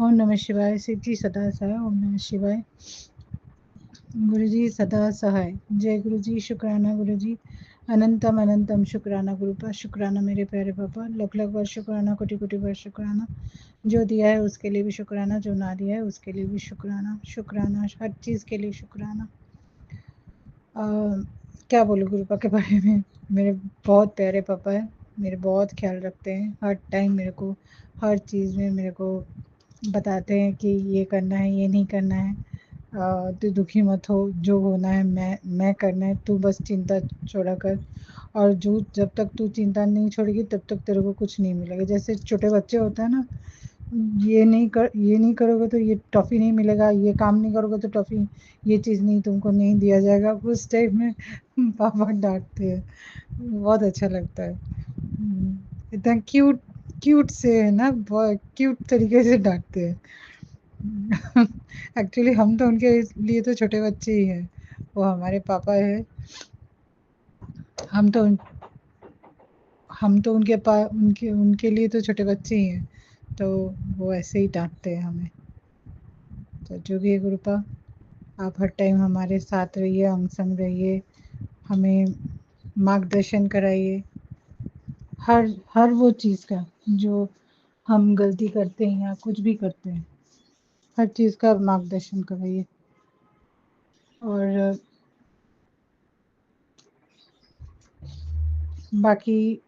ओम नमः शिवाय शिव जी सदा सहाय, ओम नमः शिवाय गुरु जी सदा सहाय। जय गुरु जी। शुक्राना गुरु जी। अनंतम अनंतम शुक्राना गुरु पर। शुक्राना मेरे प्यारे पापा। लख लख बार शुक्राना, कोटि कोटि बार शुक्राना। जो दिया है उसके लिए भी शुक्राना, जो ना दिया है उसके लिए भी शुक्राना। शुक्राना हर चीज़ के लिए शुक्राना। क्या बोलूँ गुरुपा के बारे में। मेरे बहुत प्यारे पापा हैं, मेरे बहुत ख्याल रखते हैं। हर टाइम मेरे को हर चीज़ में मेरे को बताते हैं कि ये करना है, ये नहीं करना है। तू दुखी मत हो, जो होना है मैं करना है, तू बस चिंता छोड़ा कर। और जो जब तक तू चिंता नहीं छोड़ेगी तब तक तेरे को कुछ नहीं मिलेगा। जैसे छोटे बच्चे होते हैं ना, ये नहीं करोगे तो ये टॉफ़ी नहीं मिलेगा, ये काम नहीं करोगे तो टॉफ़ी, ये चीज़ नहीं तुमको नहीं दिया जाएगा। उस टाइप में पापा डाँटते हैं। बहुत अच्छा लगता है। इतना क्यूट क्यूट से है ना, बहुत क्यूट तरीके से डाँटते हैं। एक्चुअली हम तो उनके लिए तो छोटे बच्चे ही हैं। वो हमारे पापा हैं। हम तो उन हम तो उनके लिए तो छोटे बच्चे ही हैं। तो वो ऐसे ही डांटते हैं हमें। तो जो भी है गुरुपा, आप हर टाइम हमारे साथ रहिए, अंग संग रहिए, हमें मार्गदर्शन कराइए हर हर वो चीज़ का जो हम गलती करते हैं या कुछ भी करते हैं, हर चीज़ का मार्गदर्शन कराइए। और बाकी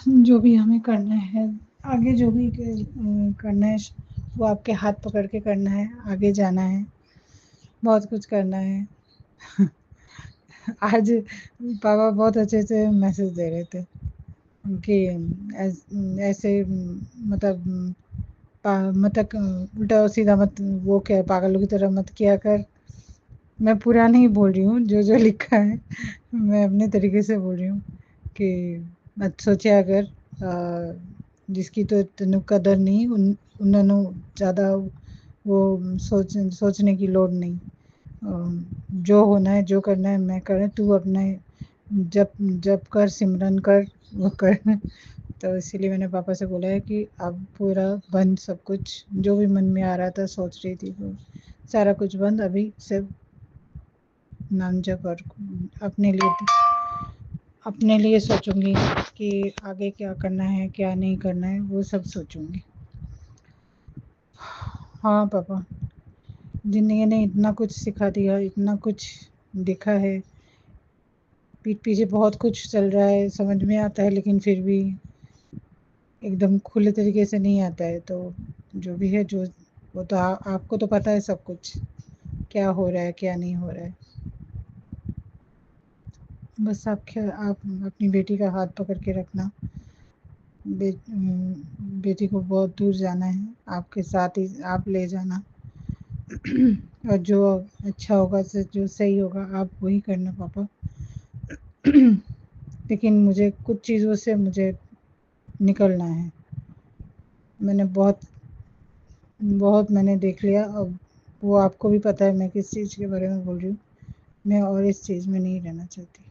जो भी हमें करना है, आगे जो भी करना है, वो आपके हाथ पकड़ के करना है, आगे जाना है, बहुत कुछ करना है। आज पापा बहुत अच्छे से मैसेज दे रहे थे कि ऐसे मतलब उल्टा सीधा मत, वो क्या पागलों की तरह मत किया कर। मैं पूरा नहीं बोल रही हूँ, जो जो लिखा है मैं अपने तरीके से बोल रही हूँ कि मत सोचा अगर जिसकी तो तेनों कदर नहीं, उन्होंने ज़्यादा वो सोचने की लोड़ नहीं। जो होना है, जो करना है मैं करें, तू अपने जब जब कर, सिमरन कर, वो कर। तो इसीलिए मैंने पापा से बोला है कि अब पूरा बंद सब कुछ, जो भी मन में आ रहा था, सोच रही थी, वो सारा कुछ बंद, अभी सिर्फ नाम जप और अपने लिए सोचूंगी कि आगे क्या करना है, क्या नहीं करना है, वो सब सोचूंगी। हाँ पापा, जिंदगी ने इतना कुछ सिखा दिया, इतना कुछ दिखा है, पीठ पीछे बहुत कुछ चल रहा है, समझ में आता है, लेकिन फिर भी एकदम खुले तरीके से नहीं आता है। तो जो भी है, जो वो तो आपको तो पता है सब कुछ, क्या हो रहा है, क्या नहीं हो रहा है। बस आप अपनी बेटी का हाथ पकड़ के रखना। बेटी को बहुत दूर जाना है, आपके साथ ही आप ले जाना। और जो अच्छा होगा, जो सही होगा, आप वही करना पापा। लेकिन मुझे कुछ चीज़ों से मुझे निकलना है। मैंने बहुत बहुत मैंने देख लिया, अब वो आपको भी पता है मैं किस चीज़ के बारे में बोल रही हूँ। मैं और इस चीज़ में नहीं रहना चाहती।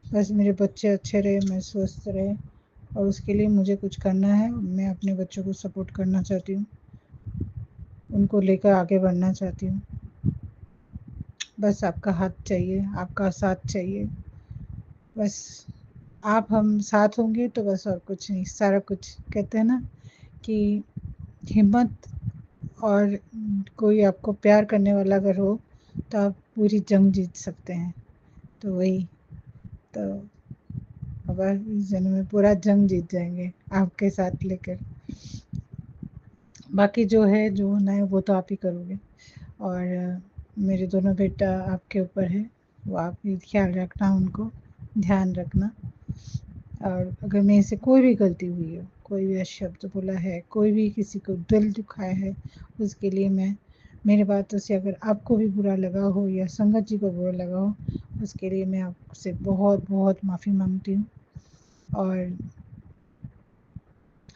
बस मेरे बच्चे अच्छे रहे, मैं स्वस्थ रहे, और उसके लिए मुझे कुछ करना है। मैं अपने बच्चों को सपोर्ट करना चाहती हूँ, उनको लेकर आगे बढ़ना चाहती हूँ। बस आपका हाथ चाहिए, आपका साथ चाहिए। बस आप हम साथ होंगे तो बस, और कुछ नहीं, सारा कुछ। कहते हैं ना कि हिम्मत, और कोई आपको प्यार करने वाला अगर हो तो आप पूरी जंग जीत सकते हैं। तो वही, तो अब इस जन्म में पूरा जंग जीत जाएंगे आपके साथ लेकर। बाकी जो है, जो होना है, वो तो आप ही करोगे। और मेरे दोनों बेटा आपके ऊपर है, वो आप ही ख्याल रखना, उनको ध्यान रखना। और अगर मेरे से कोई भी गलती हुई हो, कोई भी शब्द बोला है, कोई भी किसी को दिल दुखाया है, उसके लिए मैं, मेरे बातों से अगर आपको भी बुरा लगा हो या संगत जी को बुरा लगा हो, उसके लिए मैं आपसे बहुत बहुत माफ़ी मांगती हूँ। और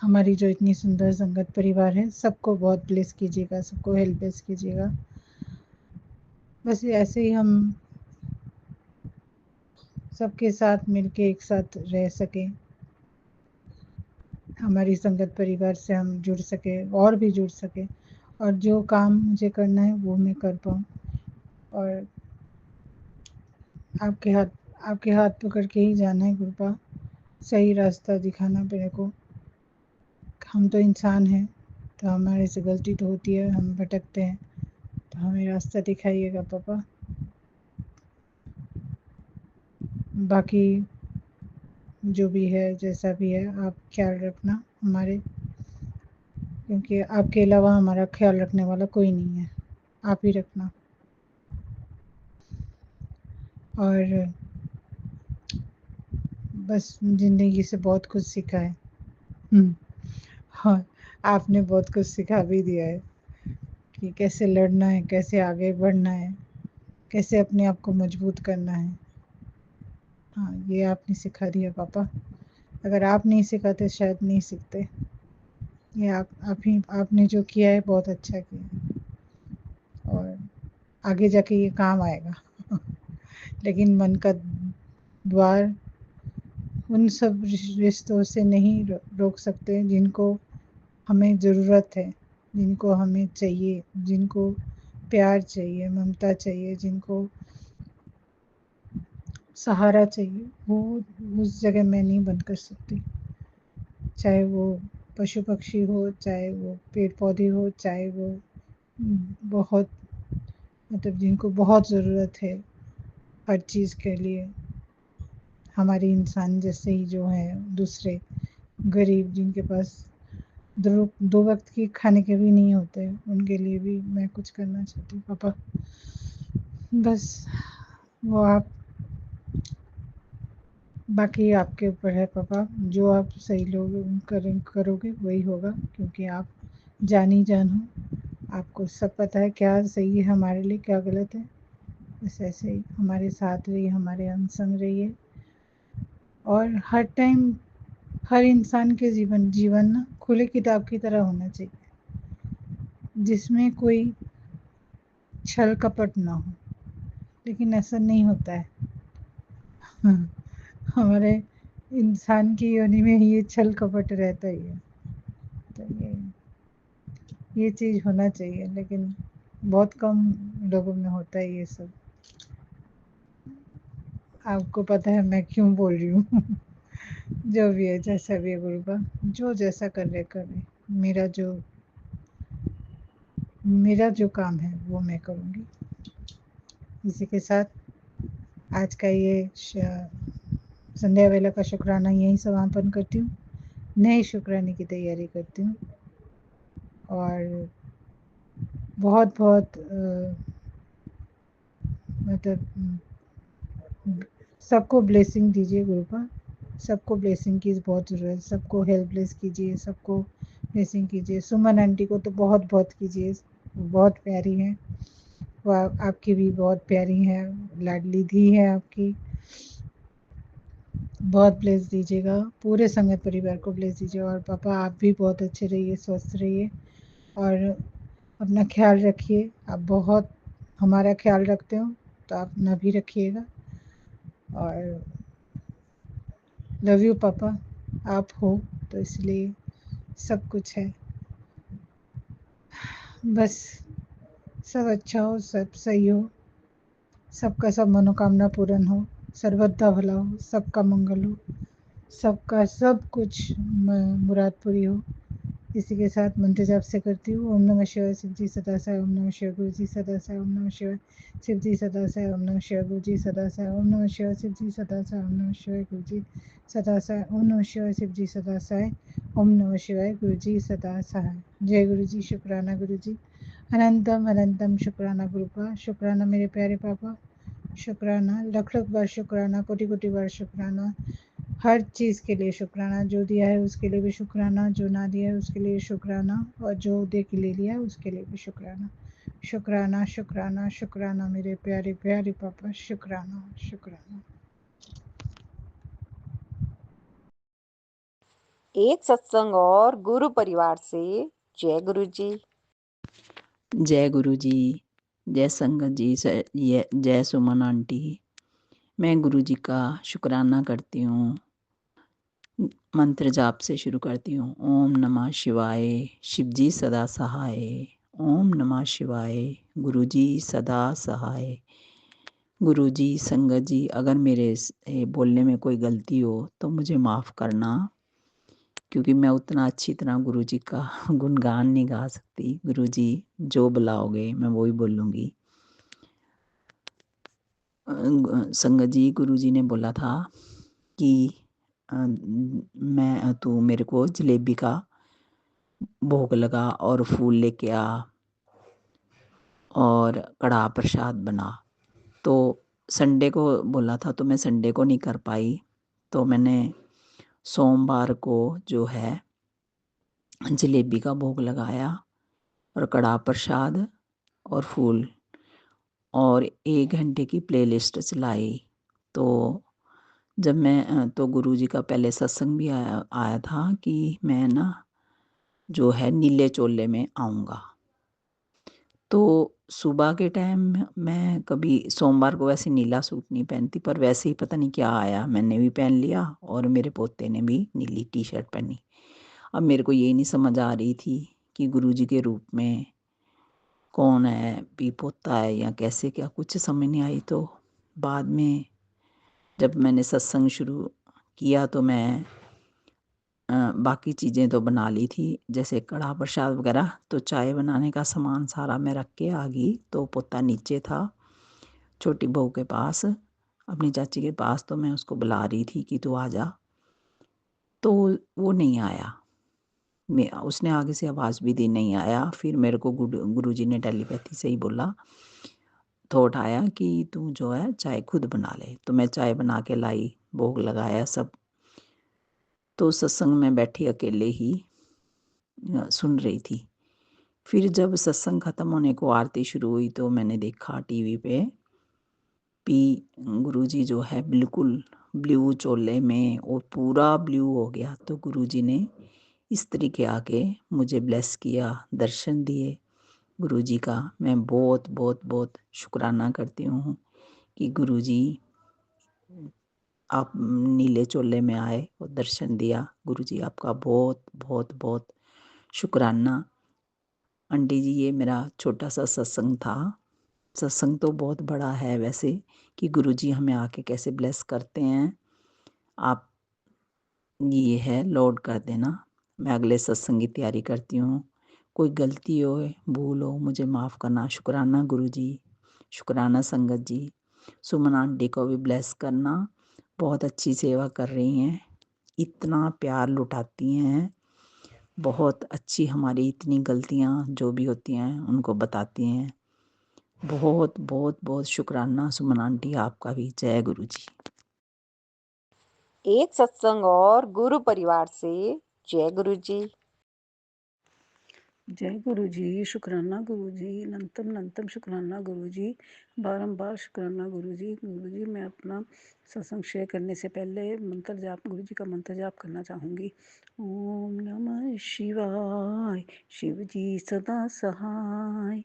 हमारी जो इतनी सुंदर संगत परिवार है, सबको बहुत ब्लेस कीजिएगा, सबको हेल्प ब्लेस कीजिएगा। बस ऐसे ही हम सबके साथ मिलके एक साथ रह सकें, हमारी संगत परिवार से हम जुड़ सके और भी जुड़ सके, और जो काम मुझे करना है वो मैं कर पाऊँ। और आपके हाथ पकड़ के ही जाना है गुरुपा, सही रास्ता दिखाना मेरे को। हम तो इंसान हैं, तो हमारे से गलती तो होती है, हम भटकते हैं, तो हमें रास्ता दिखाइएगा पापा। बाकी जो भी है, जैसा भी है, आप ख्याल रखना हमारे, क्योंकि आपके अलावा हमारा ख्याल रखने वाला कोई नहीं है, आप ही रखना। और बस ज़िंदगी से बहुत कुछ सीखा है। हाँ, आपने बहुत कुछ सिखा भी दिया है कि कैसे लड़ना है, कैसे आगे बढ़ना है, कैसे अपने आप को मजबूत करना है। हाँ, ये आपने सिखा दिया पापा। अगर आप नहीं सिखाते शायद नहीं सीखते। ये आपने जो किया है बहुत अच्छा किया है, और आगे जाके ये काम आएगा। लेकिन मन का द्वार उन सब रिश्तों से नहीं रोक सकते जिनको हमें ज़रूरत है, जिनको हमें चाहिए, जिनको प्यार चाहिए, ममता चाहिए, जिनको सहारा चाहिए, वो उस जगह मैं नहीं बंद कर सकती। चाहे वो पशु पक्षी हो, चाहे वो पेड़ पौधे हो, चाहे वो बहुत मतलब जिनको बहुत ज़रूरत है हर चीज़ के लिए, हमारे इंसान जैसे ही जो है दूसरे गरीब जिनके पास दो वक्त की खाने के भी नहीं होते, उनके लिए भी मैं कुछ करना चाहती हूँ पापा। बस वो आप बाकी आपके ऊपर है पापा, जो आप सही लोग करोगे वही होगा, क्योंकि आप जानी जान हो, आपको सब पता है क्या सही है हमारे लिए, क्या गलत है। बस ऐसे ही हमारे साथ रहिए, हमारे अंग संग रहिए, और हर टाइम हर इंसान के जीवन ना खुले किताब की तरह होना चाहिए, जिसमें कोई छल कपट ना हो, लेकिन ऐसा नहीं होता है। हमारे इंसान की योनि में ये छल कपट रहता ही है, तो ये चीज़ होना चाहिए, लेकिन बहुत कम लोगों में होता है ये सब। आपको पता है मैं क्यों बोल रही हूँ। जो भी है, जैसा भी है गुरु का, जो जैसा कर रहे, मेरा जो काम है वो मैं करूँगी। इसी के साथ आज का ये संध्या वेला का शुक्राना यहीं समापन करती हूँ। नए शुक्राने की तैयारी करती हूँ, और बहुत बहुत मतलब सबको ब्लेसिंग दीजिए गुरु का, सबको ब्लेसिंग की बहुत ज़रूरत है, सबको हेल्प ब्लेस कीजिए, सबको ब्लेसिंग कीजिए। सुमन आंटी को तो बहुत बहुत कीजिए, बहुत प्यारी हैं वो, आपकी भी बहुत प्यारी हैं, लाडली धी है आपकी। बहुत ब्लेस दीजिएगा, पूरे संगत परिवार को ब्लेस दीजिए, और पापा आप भी बहुत अच्छे रहिए, स्वस्थ रहिए, और अपना ख्याल रखिए। आप बहुत हमारा ख्याल रखते हो, तो आप अपना भी रखिएगा, और लव यू पापा, आप हो तो इसलिए सब कुछ है। बस सब अच्छा हो, सब सही हो, सबका सब मनोकामना पूर्ण हो, सर्वदा भला हो, सबका मंगल हो, सबका सब कुछ मुराद पूरी हो। इसी के साथ मंत्र जाप से करती हूँ। ओम नमः शिवाय, शिव जी सदा साई, ओम नमः शिवाय, गुरु जी सदा साई, ओम नमः शिवाय, शिव जी सदा साई, ओम नमः शिवाय, गुरु जी सदा साई, ओम नमः शिवाय, शिव जी सदा साई, ओम नमः शिवाय, गुरु जी सदा साई, ओम नमः शिवाय, शिव जी सदा साई, ओम नमः शिवाय, गुरु जी सदा सहाय। जय गुरु जी, शुक्राना गुरु जी, अनंतम अनंतम शुक्राना गुरु का, शुक्राना मेरे प्यारे पापा, शुक्राना लख लख बार, शुक्राना कोटि कोटि बार, शुक्राना हर चीज़ के लिए शुक्राना, जो दिया है उसके लिए भी शुक्राना, जो ना दिया है उसके लिए शुक्राना, और जो दे के ले लिया है उसके लिए भी शुक्राना। शुक्राना शुक्राना शुक्राना मेरे प्यारे प्यारे पापा, शुक्राना शुक्राना। एक सत्संग और गुरु परिवार से। जय गुरु जी। जय गुरु जी, जय संगत जी, जय सुमन आंटी। मैं गुरु जी का शुक्राना करती हूँ। मंत्र जाप से शुरू करती हूँ। ओम नमः शिवाय, शिव जी सदा सहाय। ओम नमः शिवाय, गुरु जी सदा सहाय। गुरु जी, संगत जी, अगर मेरे बोलने में कोई गलती हो तो मुझे माफ़ करना, क्योंकि मैं उतना अच्छी तरह गुरु जी का गुणगान नहीं गा सकती। गुरु जी जो बुलाओगे मैं वही बोलूँगी। संगत जी, गुरु जी ने बोला था कि तू मेरे को जलेबी का भोग लगा और फूल लेके आ और कड़ा प्रसाद बना। तो संडे को बोला था, तो मैं संडे को नहीं कर पाई, तो मैंने सोमवार को जो है जलेबी का भोग लगाया और कड़ा प्रसाद और फूल, और 1 घंटे की प्लेलिस्ट चलाई। तो जब मैं तो गुरु जी का पहले सत्संग भी आया था कि मैं ना जो है नीले चोले में आऊँगा। तो सुबह के टाइम मैं कभी सोमवार को वैसे नीला सूट नहीं पहनती, पर वैसे ही पता नहीं क्या आया, मैंने भी पहन लिया और मेरे पोते ने भी नीली टी-शर्ट पहनी। अब मेरे को ये नहीं समझ आ रही थी कि गुरुजी के रूप में कौन है, भी पोता है या कैसे क्या, कुछ समझ नहीं आई। तो बाद में जब मैंने सत्संग शुरू किया तो मैं बाकी चीज़ें तो बना ली थी, जैसे कढ़ा प्रसाद वगैरह। तो चाय बनाने का सामान सारा मैं रख के आ गई, तो पोता नीचे था छोटी बहू के पास, अपनी चाची के पास। तो मैं उसको बुला रही थी कि तू आ जा, तो वो नहीं आया। मैं उसने आगे से आवाज़ भी दी, नहीं आया। फिर मेरे को गुरुजी ने टेलीपैथी से ही बोला, थॉट आया कि तू जो है चाय खुद बना ले। तो मैं चाय बना के लाई, भोग लगाया सब। तो सत्संग में बैठी अकेले ही सुन रही थी। फिर जब सत्संग ख़त्म होने को आरती शुरू हुई तो मैंने देखा टीवी पे कि गुरुजी जो है बिल्कुल ब्लू चोले में और पूरा ब्लू हो गया। तो गुरुजी ने इस तरीके आके मुझे ब्लेस किया, दर्शन दिए। गुरुजी का मैं बहुत बहुत बहुत शुक्राना करती हूँ कि गुरुजी आप नीले चोले में आए और दर्शन दिया। गुरुजी आपका बहुत बहुत बहुत शुक्राना। आंटी जी, ये मेरा छोटा सा सत्संग था। सत्संग तो बहुत बड़ा है वैसे, कि गुरुजी हमें आके कैसे ब्लेस करते हैं। आप ये है लोड कर देना। मैं अगले सत्संग की तैयारी करती हूँ। कोई गलती हो, भूल हो, मुझे माफ़ करना। शुक्राना गुरुजी, शुक्राना संगत जी। सुमन आंटी को भी ब्लेस करना, बहुत अच्छी सेवा कर रही हैं, इतना प्यार लुटाती हैं, बहुत अच्छी। हमारी इतनी गलतियाँ जो भी होती हैं उनको बताती हैं। बहुत बहुत बहुत शुक्राना सुमन आंटी, आपका भी। जय गुरु जी। एक सत्संग और गुरु परिवार से जय गुरु जी। जय गुरु जी, शुक्राना गुरु जी, नंतम शुक्राना गुरु जी, बारंबार शुक्राना गुरु जी। गुरु जी, मैं अपना सत्संग शेयर करने से पहले मंत्र जाप, गुरु जी का मंत्र जाप करना चाहूँगी। ओम नमः शिवाय, शिव जी सदा सहाय।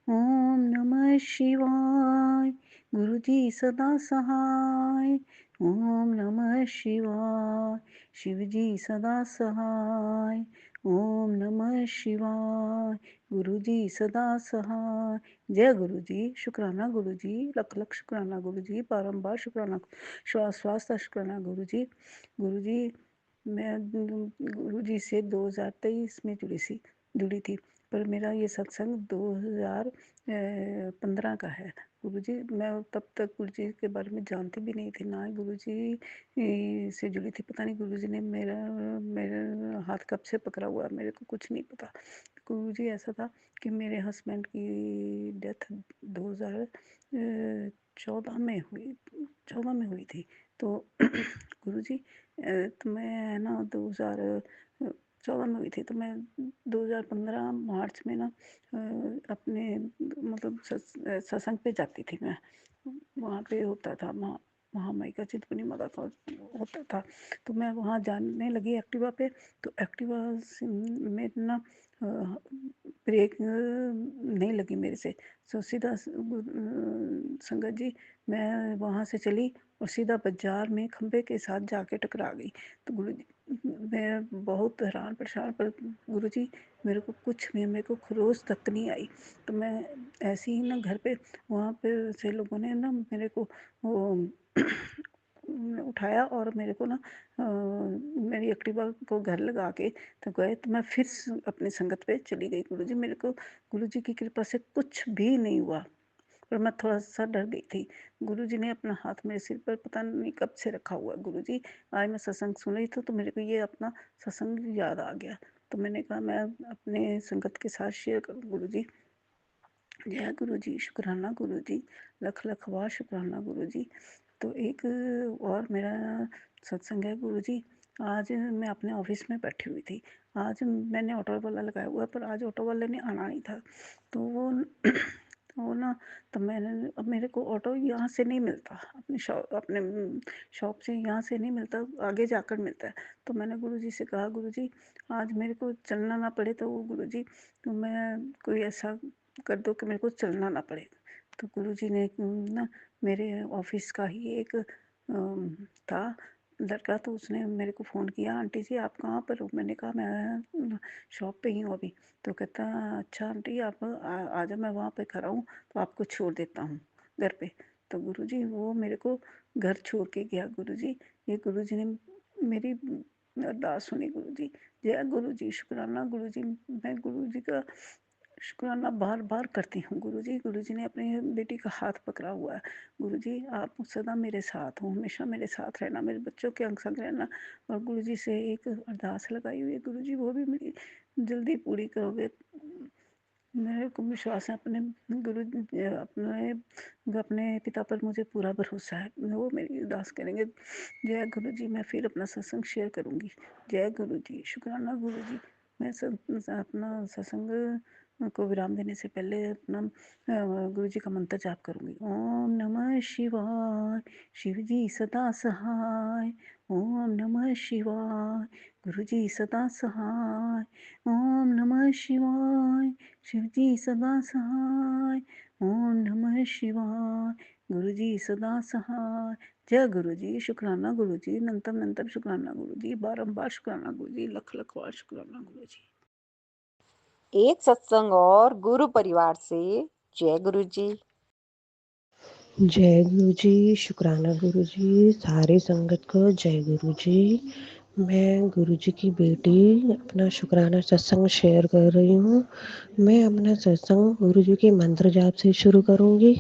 ओम नमः शिवाय, गुरु जी सदा सहाय। ओम नमः शिवाय, शिव जी सदा सहाय। ओम नमः शिवाय, गुरु जी सदा सहाय। जय गुरु जी, शुक्राना गुरु जी, लख लख शुक्राना गुरु जी, बारंबार शुक्राना, श्वास श्वास का शुक्राना गुरु जी। गुरु जी, मैं गुरु जी से 2023 में जुड़ी थी, पर मेरा ये सत्संग 2015 का है। गुरु जी, मैं तब तक गुरु जी के बारे में जानती भी नहीं थी, ना ही गुरु जी से जुड़ी थी। पता नहीं गुरु जी ने मेरा हाथ कब से पकड़ा हुआ, मेरे को कुछ नहीं पता। गुरु जी, ऐसा था कि मेरे हस्बैंड की डेथ 2014 में हुई थी। तो गुरु जी, तो मैं ना 2014 में हुई थी, तो मैं 2015 मार्च में ना अपने मतलब सत्संग पे जाती थी। मैं वहाँ पे होता था, महामाई का चिंतपूर्णी माता का होता था, तो मैं वहाँ जाने लगी एक्टिवा पे। तो एक्टिवा में ना ब्रेक नहीं लगी मेरे से। सो सीधा संगत जी, मैं वहाँ से चली और सीधा बाजार में खंबे के साथ जाके टकरा गई। तो गुरु जी, मैं बहुत हैरान परेशान, पर गुरु जी मेरे को कुछ भी, मेरे को खरोच तक नहीं आई। तो मैं ऐसे ही ना घर पे, वहाँ पे से लोगों ने ना मेरे को वो उठाया और मेरे को ना मेरी एक्टिवा को घर लगा के तो गए। तो मैं फिर अपनी संगत पे चली गई। गुरु जी, मेरे को गुरु जी की कृपा से कुछ भी नहीं हुआ, पर मैं थोड़ा सा डर गई थी। गुरु जी ने अपना हाथ मेरे सिर पर पता नहीं कब से रखा हुआ। गुरु जी, आज मैं सत्संग सुन रही थी तो मेरे को ये अपना सत्संग याद आ गया, तो मैंने कहा मैं अपने संगत के साथ शेयर करूँ। गुरु जी, जय गुरु जी, शुक्राना गुरु जी, लख लख वार शुक्राना गुरु जी। तो एक और मेरा सत्संग है गुरु जी। आज मैं अपने ऑफिस में बैठी हुई थी। आज मैंने ऑटो वाला लगाया हुआ, पर आज ऑटो वाले ने आना नहीं था। तो वो ना, तो मैंने, अब मेरे को ऑटो यहाँ से नहीं मिलता, अपने शॉप से यहाँ से नहीं मिलता, आगे जाकर मिलता है। तो मैंने गुरु जी से कहा, गुरु जी आज मेरे को चलना ना पड़े तो गुरु जी, तो मैं कोई ऐसा कर दो कि मेरे को चलना ना पड़े। तो गुरुजी ने ना मेरे ऑफिस का ही एक था लड़का, तो उसने मेरे को फ़ोन किया, आंटी जी आप कहाँ पर हो? मैंने कहा मैं शॉप पे ही हूँ अभी। तो कहता अच्छा आंटी आप आ जाओ, मैं वहाँ पे खड़ा हूँ तो आपको छोड़ देता हूँ घर पे। तो गुरुजी वो मेरे को घर छोड़ के गया। गुरुजी, ये गुरुजी ने मेरी अरदास सुनी। गुरुजी जय गुरुजी, शुक्राना गुरुजी, मैं गुरुजी का शुक्राना बार बार करती हूँ। गुरुजी, गुरुजी ने अपनी बेटी का हाथ पकड़ा हुआ है। गुरुजी आप सदा मेरे साथ हो, हमेशा मेरे साथ रहना, मेरे बच्चों के संग रहना। और गुरुजी से एक अरदास लगाई हुई है गुरुजी, वो भी मेरी जल्दी पूरी करोगे। मेरे को विश्वास है अपने गुरु अपने अपने पिता पर, मुझे पूरा भरोसा है, वो मेरी अरदास करेंगे। जय गुरु जी, मैं फिर अपना सत्संग शेयर करूँगी। जय गुरु जी, शुक्राना गुरु जी। मैं अपना सत्संग को विराम देने से पहले अपना गुरु जी का मंत्र जाप करूँगी। ओम नमः शिवाय, शिव जी सदा सहाय। ओम नमः शिवाय, गुरु जी सदा सहाय। ओम नमः शिवाय, शिव जी सदा सहाय। ओम नमः शिवाय, गुरु जी सदा सहाय। जय गुरु जी, शुक्राना गुरु जी, नंतर नंतर शुक्राना गुरु जी, बारंबार शुक्राना गुरु जी, लख लख बार शुक्राना गुरु जी। एक सत्संग और गुरु परिवार से जय गुरु जी। जय गुरु जी, शुक्राना गुरु जी, सारी संगत को जय गुरु जी। मैं गुरु जी की बेटी अपना शुक्राना सत्संग शेयर कर रही हूँ। मैं अपना सत्संग गुरु जी के मंत्र जाप से शुरू करूँगी।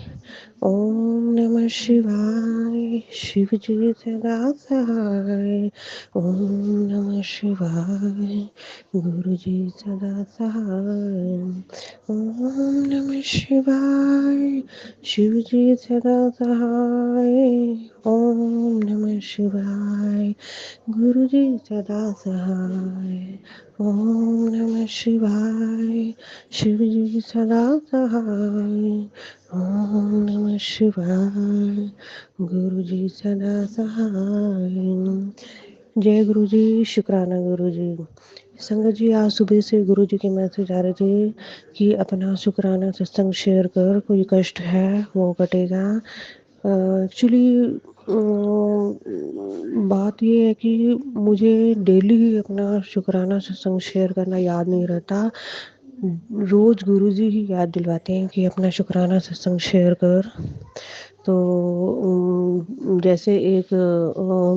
ओम नमः शिवाय, शिव जी सदा सहाय। ओम नमः शिवाय, गुरु जी सदा सहाय। ओम नमः शिवाय, शिव जी सदा सहाय। ओम नमः शिवाय, गुरु जी सदा सहाय। ओम नमः शिवाय, शिव जी सदा सहाय। ओम नमः शिवाय, गुरु जी सदा सहाय। जय गुरु जी, शुक्राना गुरु जी। संगत जी, आज सुबह से गुरु जी के मैसेज आ रहे थे कि अपना शुक्राना सत्संग शेयर कर, कोई कष्ट है वो कटेगा। एक्चुअली बात ये है कि मुझे डेली अपना शुक्राना सत्संग शेयर करना याद नहीं रहता। रोज़ गुरुजी ही याद दिलवाते हैं कि अपना शुक्राना सत्संग शेयर कर। तो जैसे एक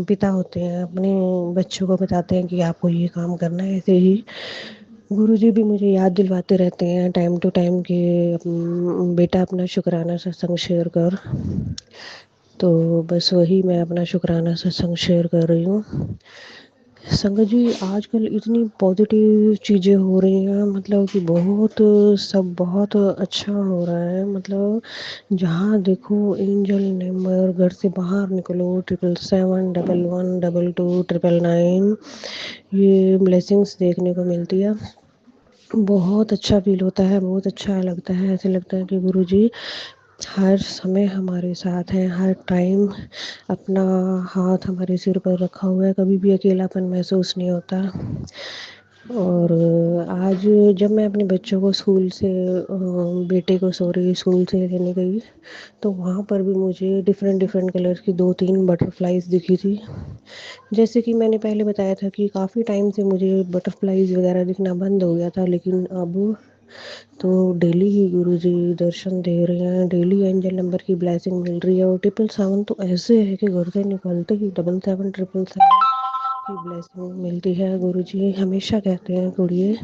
पिता होते हैं अपने बच्चों को बताते हैं कि आपको ये काम करना है, ऐसे ही गुरुजी भी मुझे याद दिलवाते रहते हैं टाइम टू टाइम कि बेटा अपना शुक्राना सत्संग शेयर कर। तो बस वही मैं अपना शुक्राना सत्संग शेयर कर रही हूँ। संगत जी, आजकल इतनी पॉजिटिव चीज़ें हो रही हैं, मतलब कि बहुत अच्छा हो रहा है। मतलब जहाँ देखो एंजल नंबर, घर से बाहर निकलो 777 11 12 2 999, ये ब्लेसिंग्स देखने को मिलती है। बहुत अच्छा फील होता है, बहुत अच्छा लगता है। ऐसे लगता है कि गुरुजी हर समय हमारे साथ हैं, हर टाइम अपना हाथ हमारे सिर पर रखा हुआ है, कभी भी अकेलापन महसूस नहीं होता। और आज जब मैं अपने बच्चों को स्कूल से बेटे को स्कूल से लेने गई, तो वहाँ पर भी मुझे डिफरेंट डिफरेंट कलर की 2-3 बटरफ्लाइज दिखी थी। जैसे कि मैंने पहले बताया था कि काफ़ी टाइम से मुझे बटरफ्लाइज वगैरह दिखना बंद हो गया था, लेकिन अब तो डेली ही गुरुजी दर्शन दे रहे हैं, डेली एंजल नंबर की ब्लेसिंग मिल रही है। और 777 तो ऐसे है कि घर से निकलते ही 777 की ब्लेसिंग मिलती है। गुरुजी हमेशा कहते हैं, कुड़िए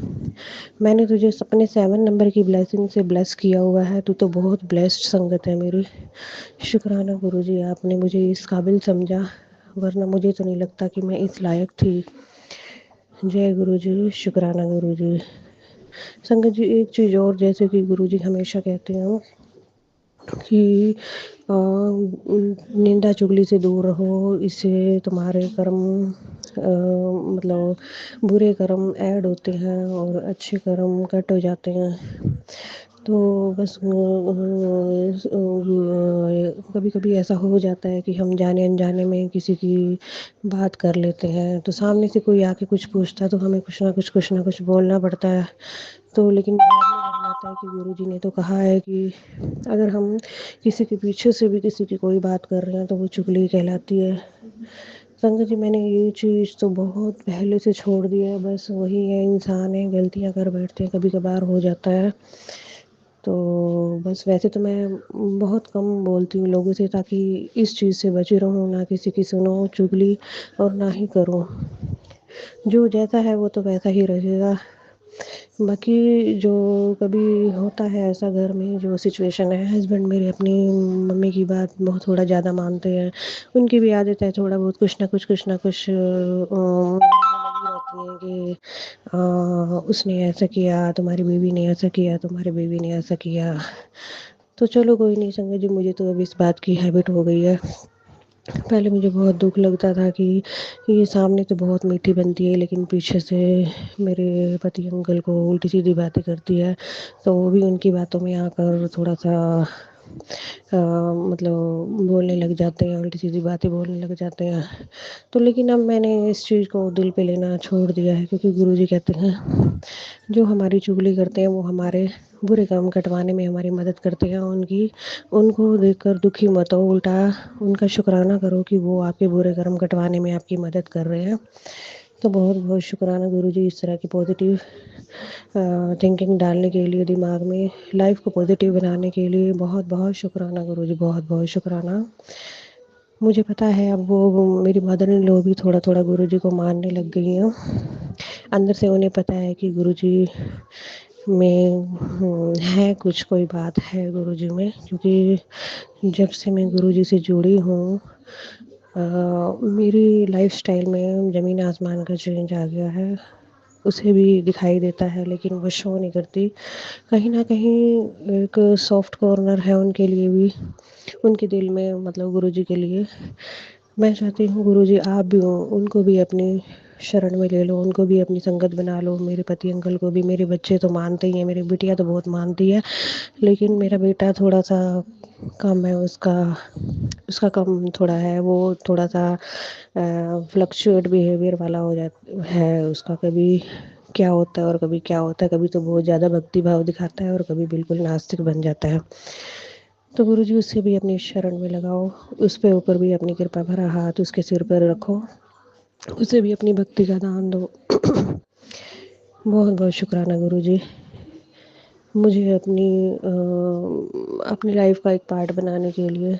मैंने तुझे अपने 7 नंबर की ब्लेसिंग से ब्लेस किया हुआ है, तू तो बहुत ब्लेस्ड संगत है मेरी। शुक्राना गुरुजी, आपने मुझे इस काबिल समझा, वरना मुझे तो नहीं लगता कि मैं इस लायक थी। जय गुरुजी, शुक्राना गुरुजी। संगत जी, एक चीज़ और, जैसे कि गुरुजी हमेशा कहते हैं कि निंदा चुगली से दूर रहो, इससे तुम्हारे कर्म मतलब बुरे कर्म ऐड होते हैं और अच्छे कर्म कट हो जाते हैं। तो बस कभी-कभी ऐसा हो जाता है कि हम जाने-अनजाने में किसी की बात कर लेते हैं, तो सामने से कोई आके कुछ पूछता है तो हमें कुछ ना कुछ बोलना पड़ता है। तो लेकिन बाद में ध्यान आता है कि गुरुजी ने तो कहा है कि अगर हम किसी के पीछे से भी किसी की कोई बात कर रहे हैं तो वो चुगली कहलाती है। संगत जी, मैंने ये चीज़ तो बहुत पहले से छोड़ दी है, बस वही है, इंसान है, गलतियाँ कर बैठते हैं, कभी-कभार हो जाता है। तो बस वैसे तो मैं बहुत कम बोलती हूँ लोगों से ताकि इस चीज़ से बची रहूँ, ना किसी की सुनो चुगली और ना ही करूँ। जो जैसा है वो तो वैसा ही रहेगा। बाकी जो कभी होता है ऐसा घर में जो सिचुएशन है, हस्बैंड मेरे अपनी मम्मी की बात बहुत थोड़ा ज़्यादा मानते हैं। उनकी भी आदत है थोड़ा बहुत कुछ ना कुछ लगी रहती है कि उसने ऐसा किया, तुम्हारी बीवी ने ऐसा किया, तुम्हारी बीवी ने ऐसा किया। तो चलो कोई नहीं संगत जी, मुझे तो अब इस बात की हैबिट हो गई है। पहले मुझे बहुत दुःख लगता था कि ये सामने तो बहुत मीठी बनती है लेकिन पीछे से मेरे पति अंकल को उल्टी-सीधी बातें करती है। तो वो भी उनकी बातों में आकर थोड़ा-सा मतलब बोलने लग जाते हैं, उल्टी-सीधी बातें बोलने लग जाते हैं। तो लेकिन अब मैंने इस चीज़ को दिल पे लेना छोड़ दिया है क्योंकि गुरुजी कहते हैं, जो हमारी चुगली करते हैं वो हमारे बुरे कर्म कटवाने में हमारी मदद करते हैं। उनको देखकर दुखी मत हो, उल्टा उनका शुक्राना करो कि वो आपके बुरे कर्म कटवाने में आपकी मदद कर रहे हैं। तो बहुत-बहुत शुक्राना गुरुजी, इस तरह की पॉज़िटिव थिंकिंग डालने के लिए दिमाग में, लाइफ़ को पॉज़िटिव बनाने के लिए बहुत-बहुत शुक्राना गुरुजी, बहुत-बहुत शुक्राना। मुझे पता है अब वो मेरी मदर इन लॉ भी थोड़ा-थोड़ा गुरुजी को मानने लग गई हैं। अंदर से उन्हें पता है कि गुरुजी में है कुछ, कोई बात है गुरुजी में, क्योंकि जब से मैं गुरुजी से जुड़ी हूँ मेरी लाइफ़स्टाइल में ज़मीन आसमान का चेंज आ गया है। उसे भी दिखाई देता है लेकिन वो शो नहीं करती। कहीं न कहीं एक सॉफ्ट कॉर्नर है उनके लिए भी, उनके दिल में, मतलब गुरुजी के लिए। मैं चाहती हूँ गुरुजी आप भी हो, उनको भी अपनी शरण में ले लो, उनको भी अपनी संगत बना लो, मेरे पति अंकल को भी। मेरे बच्चे तो मानते ही हैं, मेरी बिटिया तो बहुत मानती है, लेकिन मेरा बेटा थोड़ा-सा कम है, उसका उसका कम थोड़ा है, वो थोड़ा-सा फ्लक्चुएट बिहेवियर वाला हो जा है उसका, कभी क्या होता है और कभी क्या होता है, कभी तो बहुत ज़्यादा भक्ति भाव दिखाता है और कभी बिल्कुल नास्तिक बन जाता है। तो गुरुजी उसे भी अपनी शरण में लगाओ, उस पे ऊपर भी अपनी कृपा भरा हाथ उसके सिर पर रखो, उसे भी अपनी भक्ति का दान दो। बहुत-बहुत शुक्राना गुरुजी, मुझे अपनी लाइफ़ का एक पार्ट बनाने के लिए।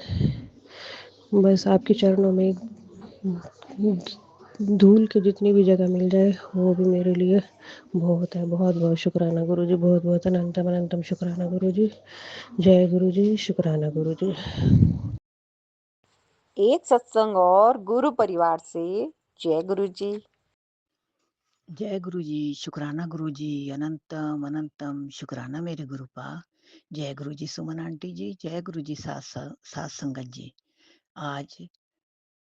बस आपके चरणों में धूल की जितनी भी जगह मिल जाए वो भी मेरे लिए बहुत है। बहुत-बहुत शुक्राना गुरुजी, बहुत-बहुत अनंतम अनंतम शुक्राना गुरुजी। जय गुरुजी, शुक्राना गुरुजी। एक सत्संग और गुरु परिवार से जय गुरु जी। जय गुरु जी, शुक्राना गुरु जी, अनंतम अनंतम शुक्राना मेरे गुरुपा। जय गुरु जी सुमन आंटी जी, जय गुरु जी साथ संगत जी। आज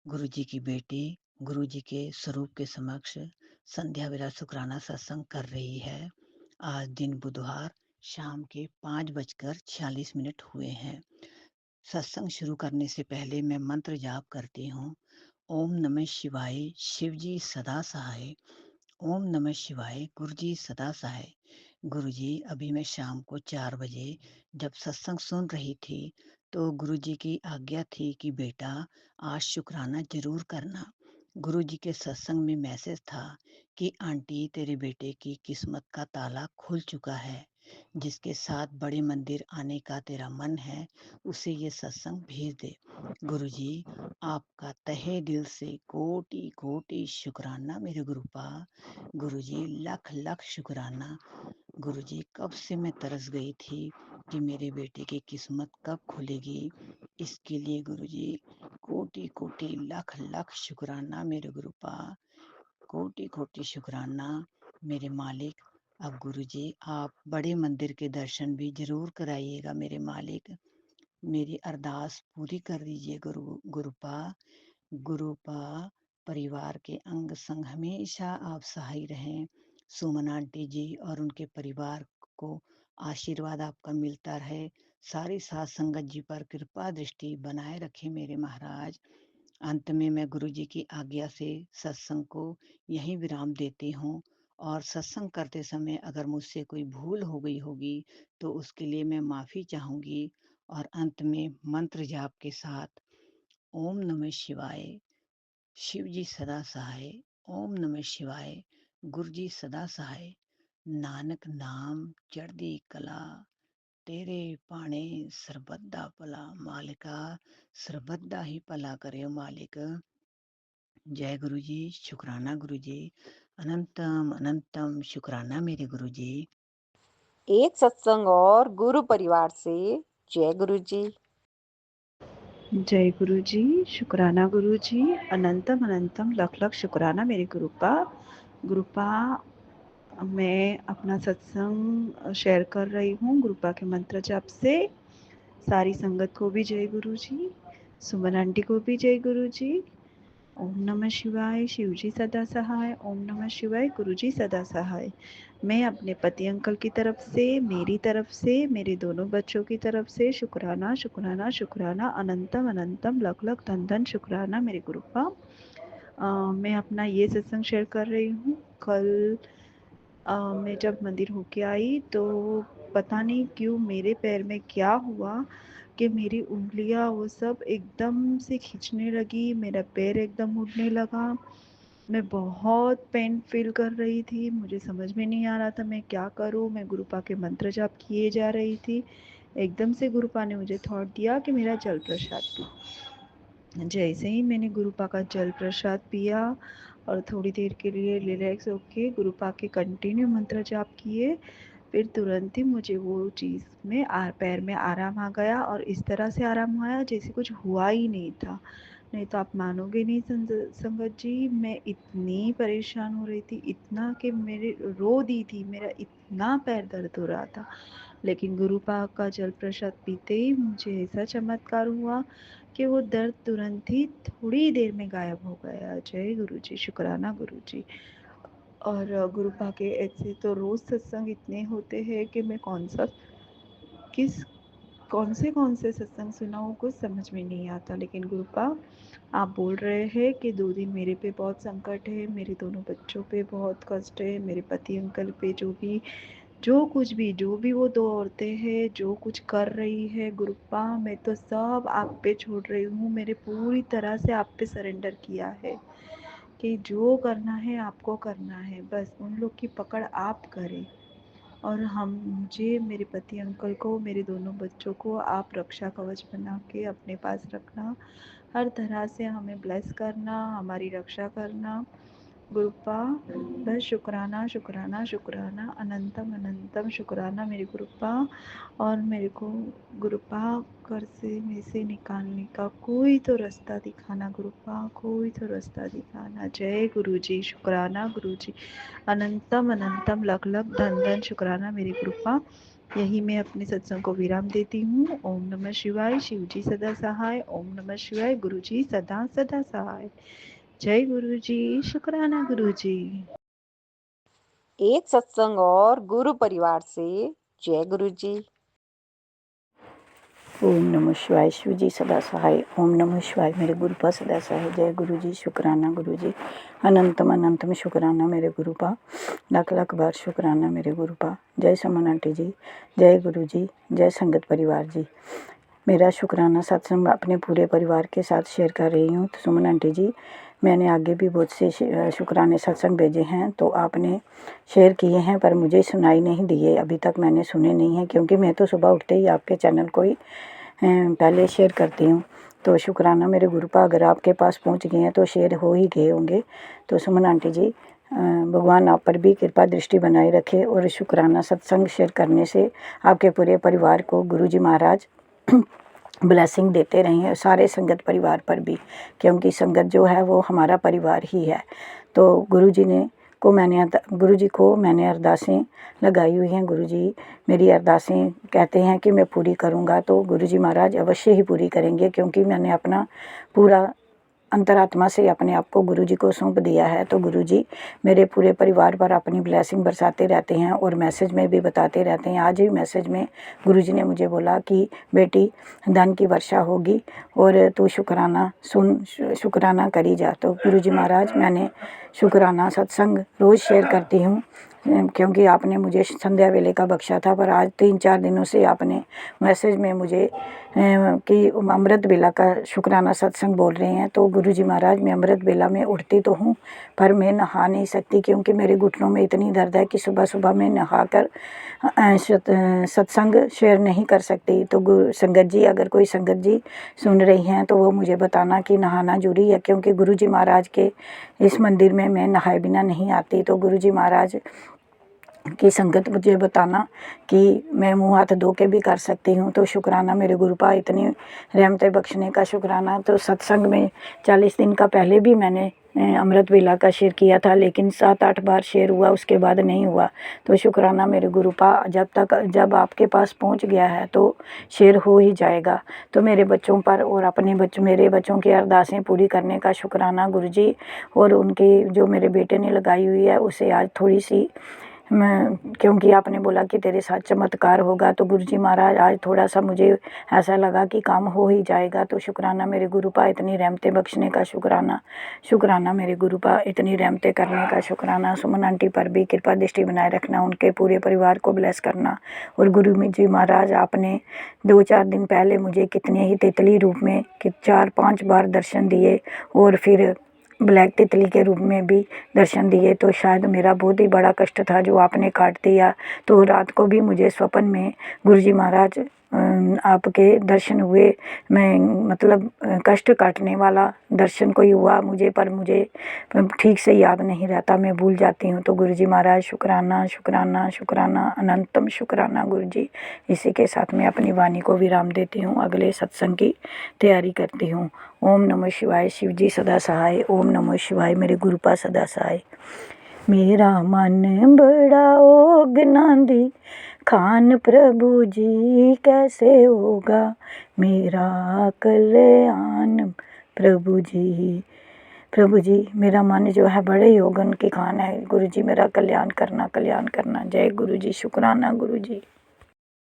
गुरु जी की बेटी गुरु जी के स्वरूप के समक्ष संध्या बेला शुक्राना सत्संग कर रही है। आज दिन बुधवार शाम के 5:46 हुए हैं। सत्संग शुरू करने से पहले मैं मंत्र जाप करती हूँ। ओम नमः शिवाय, शिव जी सदा सहाय। ओम नमः शिवाय, गुरु जी सदा सहाय। गुरु जी, अभी मैं शाम को 4 बजे जब सत्संग सुन रही थी तो गुरु जी की आज्ञा थी कि बेटा आज शुक्राना जरूर करना। गुरु जी के सत्संग में मैसेज था कि आंटी तेरे बेटे की किस्मत का ताला खुल चुका है, जिसके साथ बड़े मंदिर आने का तेरा मन है उसे ये सत्संग भेज दे। गुरु जी, आपका तहे दिल से कोटि कोटि शुक्राना मेरे गुरुपा। गुरुजी, लख लख शुक्राना। गुरुजी, कब से मैं तरस गई थी कि मेरे बेटे की किस्मत कब खुलेगी। इसके लिए गुरुजी कोटि कोटि लख लख शुक्राना मेरे गुरुपा। कोटि कोटि शुक्राना मेरे मालिक। अब गुरुजी आप बड़े मंदिर के दर्शन भी जरूर कराइएगा मेरे मालिक। मेरी अरदास पूरी कर दीजिए गुरुपा। गुरुपा परिवार के अंग संग हमेशा आप सहाय रहें। सुमन आंटी जी और उनके परिवार को आशीर्वाद आपका मिलता रहे। सारी साथ संगत जी पर कृपा दृष्टि बनाए रखे मेरे महाराज। अंत में मैं गुरु जी की आज्ञा से सत्संग को यहीं विराम देती हूँ और सत्संग करते समय अगर मुझसे कोई भूल हो गई होगी तो उसके लिए मैं माफ़ी चाहूँगी। और अंत में मंत्र जाप के साथ ओम नमः शिवाय, शिव जी सदा सहाय, ओम नमः शिवाय, गुरु जी सदा सहाय, नानक नाम चढ़दी कला, तेरे पाने सरबद्दा भला, मालिका सरबद्दा ही भला करे मालिक। जय गुरु जी, शुक्राना गुरु जी, अनंतम अनंतम शुक्राना मेरे गुरु जी। एक सत्संग और गुरु परिवार से जय गुरु जी। जय गुरु जी, शुक्राना गुरु जी, अनंतम अनंतम लख लख शुक्राना मेरे गुरुपा। गुरुपा मैं अपना सत्संग शेयर कर रही हूँ गुरुपा के मंत्र जाप से। सारी संगत को भी जय गुरु जी, सुमन आंटी को भी जय गुरु जी। ओम नमः शिवाय, शिव जी सदा सहाय, ओम नमः शिवाय, गुरु जी सदा सहाय। मैं अपने पति अंकल की तरफ से, मेरी तरफ से, मेरे दोनों बच्चों की तरफ से शुक्राना शुक्राना शुक्राना, अनंतम अनंतम लख लख धन धन शुक्राना मेरे गुरुपा। मैं अपना ये सत्संग शेयर कर रही हूँ। कल मैं जब मंदिर होके आई तो पता नहीं क्यों मेरे पैर में क्या हुआ कि मेरी उंगलियां वो सब एकदम से खींचने लगी, मेरा पैर एकदम मुड़ने लगा। मैं बहुत पेन फील कर रही थी, मुझे समझ में नहीं आ रहा था मैं क्या करूं। मैं गुरुपा के मंत्र जाप किए जा रही थी, एकदम से गुरुपा ने मुझे थॉट दिया कि मेरा जल प्रसाद पी। जैसे ही मैंने गुरुपा का जल प्रसाद पिया और थोड़ी देर के लिए रिलैक्स होके गुरुपा के कंटिन्यू मंत्र जाप किए, फिर तुरंत ही मुझे वो चीज़ में पैर में आराम आ गया और इस तरह से आराम आया जैसे कुछ हुआ ही नहीं था। नहीं तो आप मानोगे नहीं संगत जी, मैं इतनी परेशान हो रही थी, इतना कि मेरे रो दी थी, मेरा इतना पैर दर्द हो रहा था। लेकिन गुरुपा का जल प्रसाद पीते ही मुझे ऐसा चमत्कार हुआ कि वो दर्द तुरंत ही थोड़ी देर में गायब हो गया। जय गुरु जी, शुक्राना गुरु जी। और गुरुपा के ऐसे तो रोज़ सत्संग इतने होते हैं कि मैं कौन से सत्संग सुनाऊँ कुछ समझ में नहीं आता। लेकिन गुरुपा आप बोल रहे हैं कि 2 दिन मेरे पे बहुत संकट है, मेरे दोनों बच्चों पे बहुत कष्ट है, मेरे पति अंकल पे जो भी वो 2 औरतें हैं जो कुछ कर रही है गुरुपा, मैं तो सब आप पे छोड़ रही हूँ। मेरे पूरी तरह से आप पे सरेंडर किया है कि जो करना है आपको करना है, बस उन लोग की पकड़ आप करें। और मुझे, मेरे पति अंकल को, मेरे दोनों बच्चों को आप रक्षा कवच बना के अपने पास रखना, हर तरह से हमें ब्लेस करना, हमारी रक्षा करना गुरुपा। बस शुक्राना शुक्राना शुक्राना, अनंतम अनंतम शुक्राना मेरे गुरुपा। और मेरे को गुरुपा कर्जे में से निकालने का कोई तो रास्ता दिखाना गुरुपा, कोई तो रास्ता दिखाना। जय गुरु जी, शुक्राना गुरु जी, अनंतम अनंतम लख लख धन धन शुक्राना मेरे गुरुपा। यही मैं अपने सत्संग को विराम देती हूँ। ओम नमः शिवाय, शिव जी सदा सहाय, ओम नमः शिवाय, गुरु जी सदा सदा सहाय। जय गुरु जी, शुक्राना गुरु जी। एक सत्संग और गुरु परिवार से जय गुरु जी। ओम नमः शिवाय, शिव जी सदा सहाय, ओम नमः शिवाय, मेरे गुरुपा सदा सहाय। जय गुरु जी, शुक्राना गुरु जी, अनंतम अनंतम शुक्राना मेरे गुरुपा, लाख लाख बार शुक्राना मेरे गुरुपा। जय सुमन आंटी जी, जय गुरु जी, जय संगत परिवार जी। मेरा शुक्राना सत्संग अपने पूरे परिवार के साथ शेयर कर रही हूँ। तो सुमन आंटी जी, मैंने आगे भी बहुत से शुक्राने सत्संग भेजे हैं तो आपने शेयर किए हैं, पर मुझे सुनाई नहीं दिए, अभी तक मैंने सुने नहीं हैं, क्योंकि मैं तो सुबह उठते ही आपके चैनल को ही पहले शेयर करती हूँ। तो शुक्राना मेरे गुरुपा, अगर आपके पास पहुँच गए हैं तो शेयर हो ही गए होंगे। तो सुमन आंटी जी, भगवान आप पर भी कृपा दृष्टि बनाए रखे और शुक्राना सत्संग शेयर करने से आपके पूरे परिवार को गुरुजी महाराज ब्लेसिंग देते रहें, सारे संगत परिवार पर भी, क्योंकि संगत जो है वो हमारा परिवार ही है। तो गुरुजी को मैंने अरदासें लगाई हुई हैं। गुरुजी मेरी अरदासें कहते हैं कि मैं पूरी करूंगा, तो गुरुजी महाराज अवश्य ही पूरी करेंगे, क्योंकि मैंने अपना पूरा अंतरात्मा से अपने आप को गुरु जी को सौंप दिया है। तो गुरु जी मेरे पूरे परिवार पर अपनी ब्लेसिंग बरसाते रहते हैं और मैसेज में भी बताते रहते हैं। आज भी मैसेज में गुरु जी ने मुझे बोला कि बेटी धन की वर्षा होगी और तू शुक्राना सुन, शुक्राना करी जा। तो गुरु जी महाराज मैंने शुक्राना सत्संग रोज़ शेयर करती हूँ, क्योंकि आपने मुझे संध्या वेले का बख्शा था, पर आज 3-4 दिनों से आपने मैसेज में मुझे कि अमृत बेला का शुक्राना सत्संग बोल रहे हैं। तो गुरु जी महाराज मैं अमृत बेला में उठती तो हूँ, पर मैं नहा नहीं सकती, क्योंकि मेरे घुटनों में इतनी दर्द है कि सुबह सुबह मैं नहा कर सत्संग शेयर नहीं कर सकती। तो संगत जी, अगर कोई संगत जी सुन रही हैं तो वो मुझे बताना कि नहाना जरूरी है, क्योंकि गुरु जी महाराज के इस मंदिर में मैं नहाए बिना नहीं आती। तो गुरु जी महाराज की संगत मुझे बताना कि मैं मुँह हाथ धो के भी कर सकती हूँ। तो शुक्राना मेरे गुरुपा इतनी रहमतें बख्शने का शुक्राना। तो सत्संग में 40 दिन का पहले भी मैंने अमृत वेला का शेयर किया था, लेकिन 7-8 बार शेयर हुआ, उसके बाद नहीं हुआ। तो शुक्राना मेरे गुरुपा, जब आपके पास पहुंच गया है तो शेयर हो ही जाएगा। तो मेरे बच्चों पर और मेरे बच्चों की अरदासें पूरी करने का शुक्राना गुरुजी। और उनकी जो मेरे बेटे ने लगाई हुई है उसे आज थोड़ी सी क्योंकि आपने बोला कि तेरे साथ चमत्कार होगा, तो गुरुजी महाराज आज थोड़ा सा मुझे ऐसा लगा कि काम हो ही जाएगा। तो शुक्राना मेरे गुरुपा इतनी रहमतें बख्शने का शुक्राना मेरे गुरुपा इतनी रहमतें करने का शुक्राना। सुमन आंटी पर भी कृपा दृष्टि बनाए रखना, उनके पूरे परिवार को ब्लेस करना। और गुरु जी महाराज आपने 2-4 दिन पहले मुझे कितने ही तितली रूप में 4-5 बार दर्शन दिए और फिर ब्लैक तितली के रूप में भी दर्शन दिए। तो शायद मेरा बहुत ही बड़ा कष्ट था जो आपने काट दिया। तो रात को भी मुझे स्वप्न में गुरुजी महाराज आपके दर्शन हुए। मैं मतलब कष्ट काटने वाला दर्शन कोई हुआ मुझे, पर मुझे ठीक से याद नहीं रहता, मैं भूल जाती हूँ। तो गुरुजी महाराज शुक्राना शुक्राना शुक्राना अनंतम शुक्राना गुरुजी। इसी के साथ मैं अपनी वाणी को विराम देती हूँ, अगले सत्संग की तैयारी करती हूँ। ओम नमः शिवाय। शिव जी सदा सहाय। ओम नमः शिवाय। मेरे गुरुपा सदा सहाय। मेरा मन बड़ा ओगनांदी खान प्रभु जी कैसे होगा मेरा कल्याण प्रभु जी मेरा मन जो है बड़े योगन की खान है। गुरु जी मेरा कल्याण करना। जय गुरु जी। शुक्राना गुरु जी।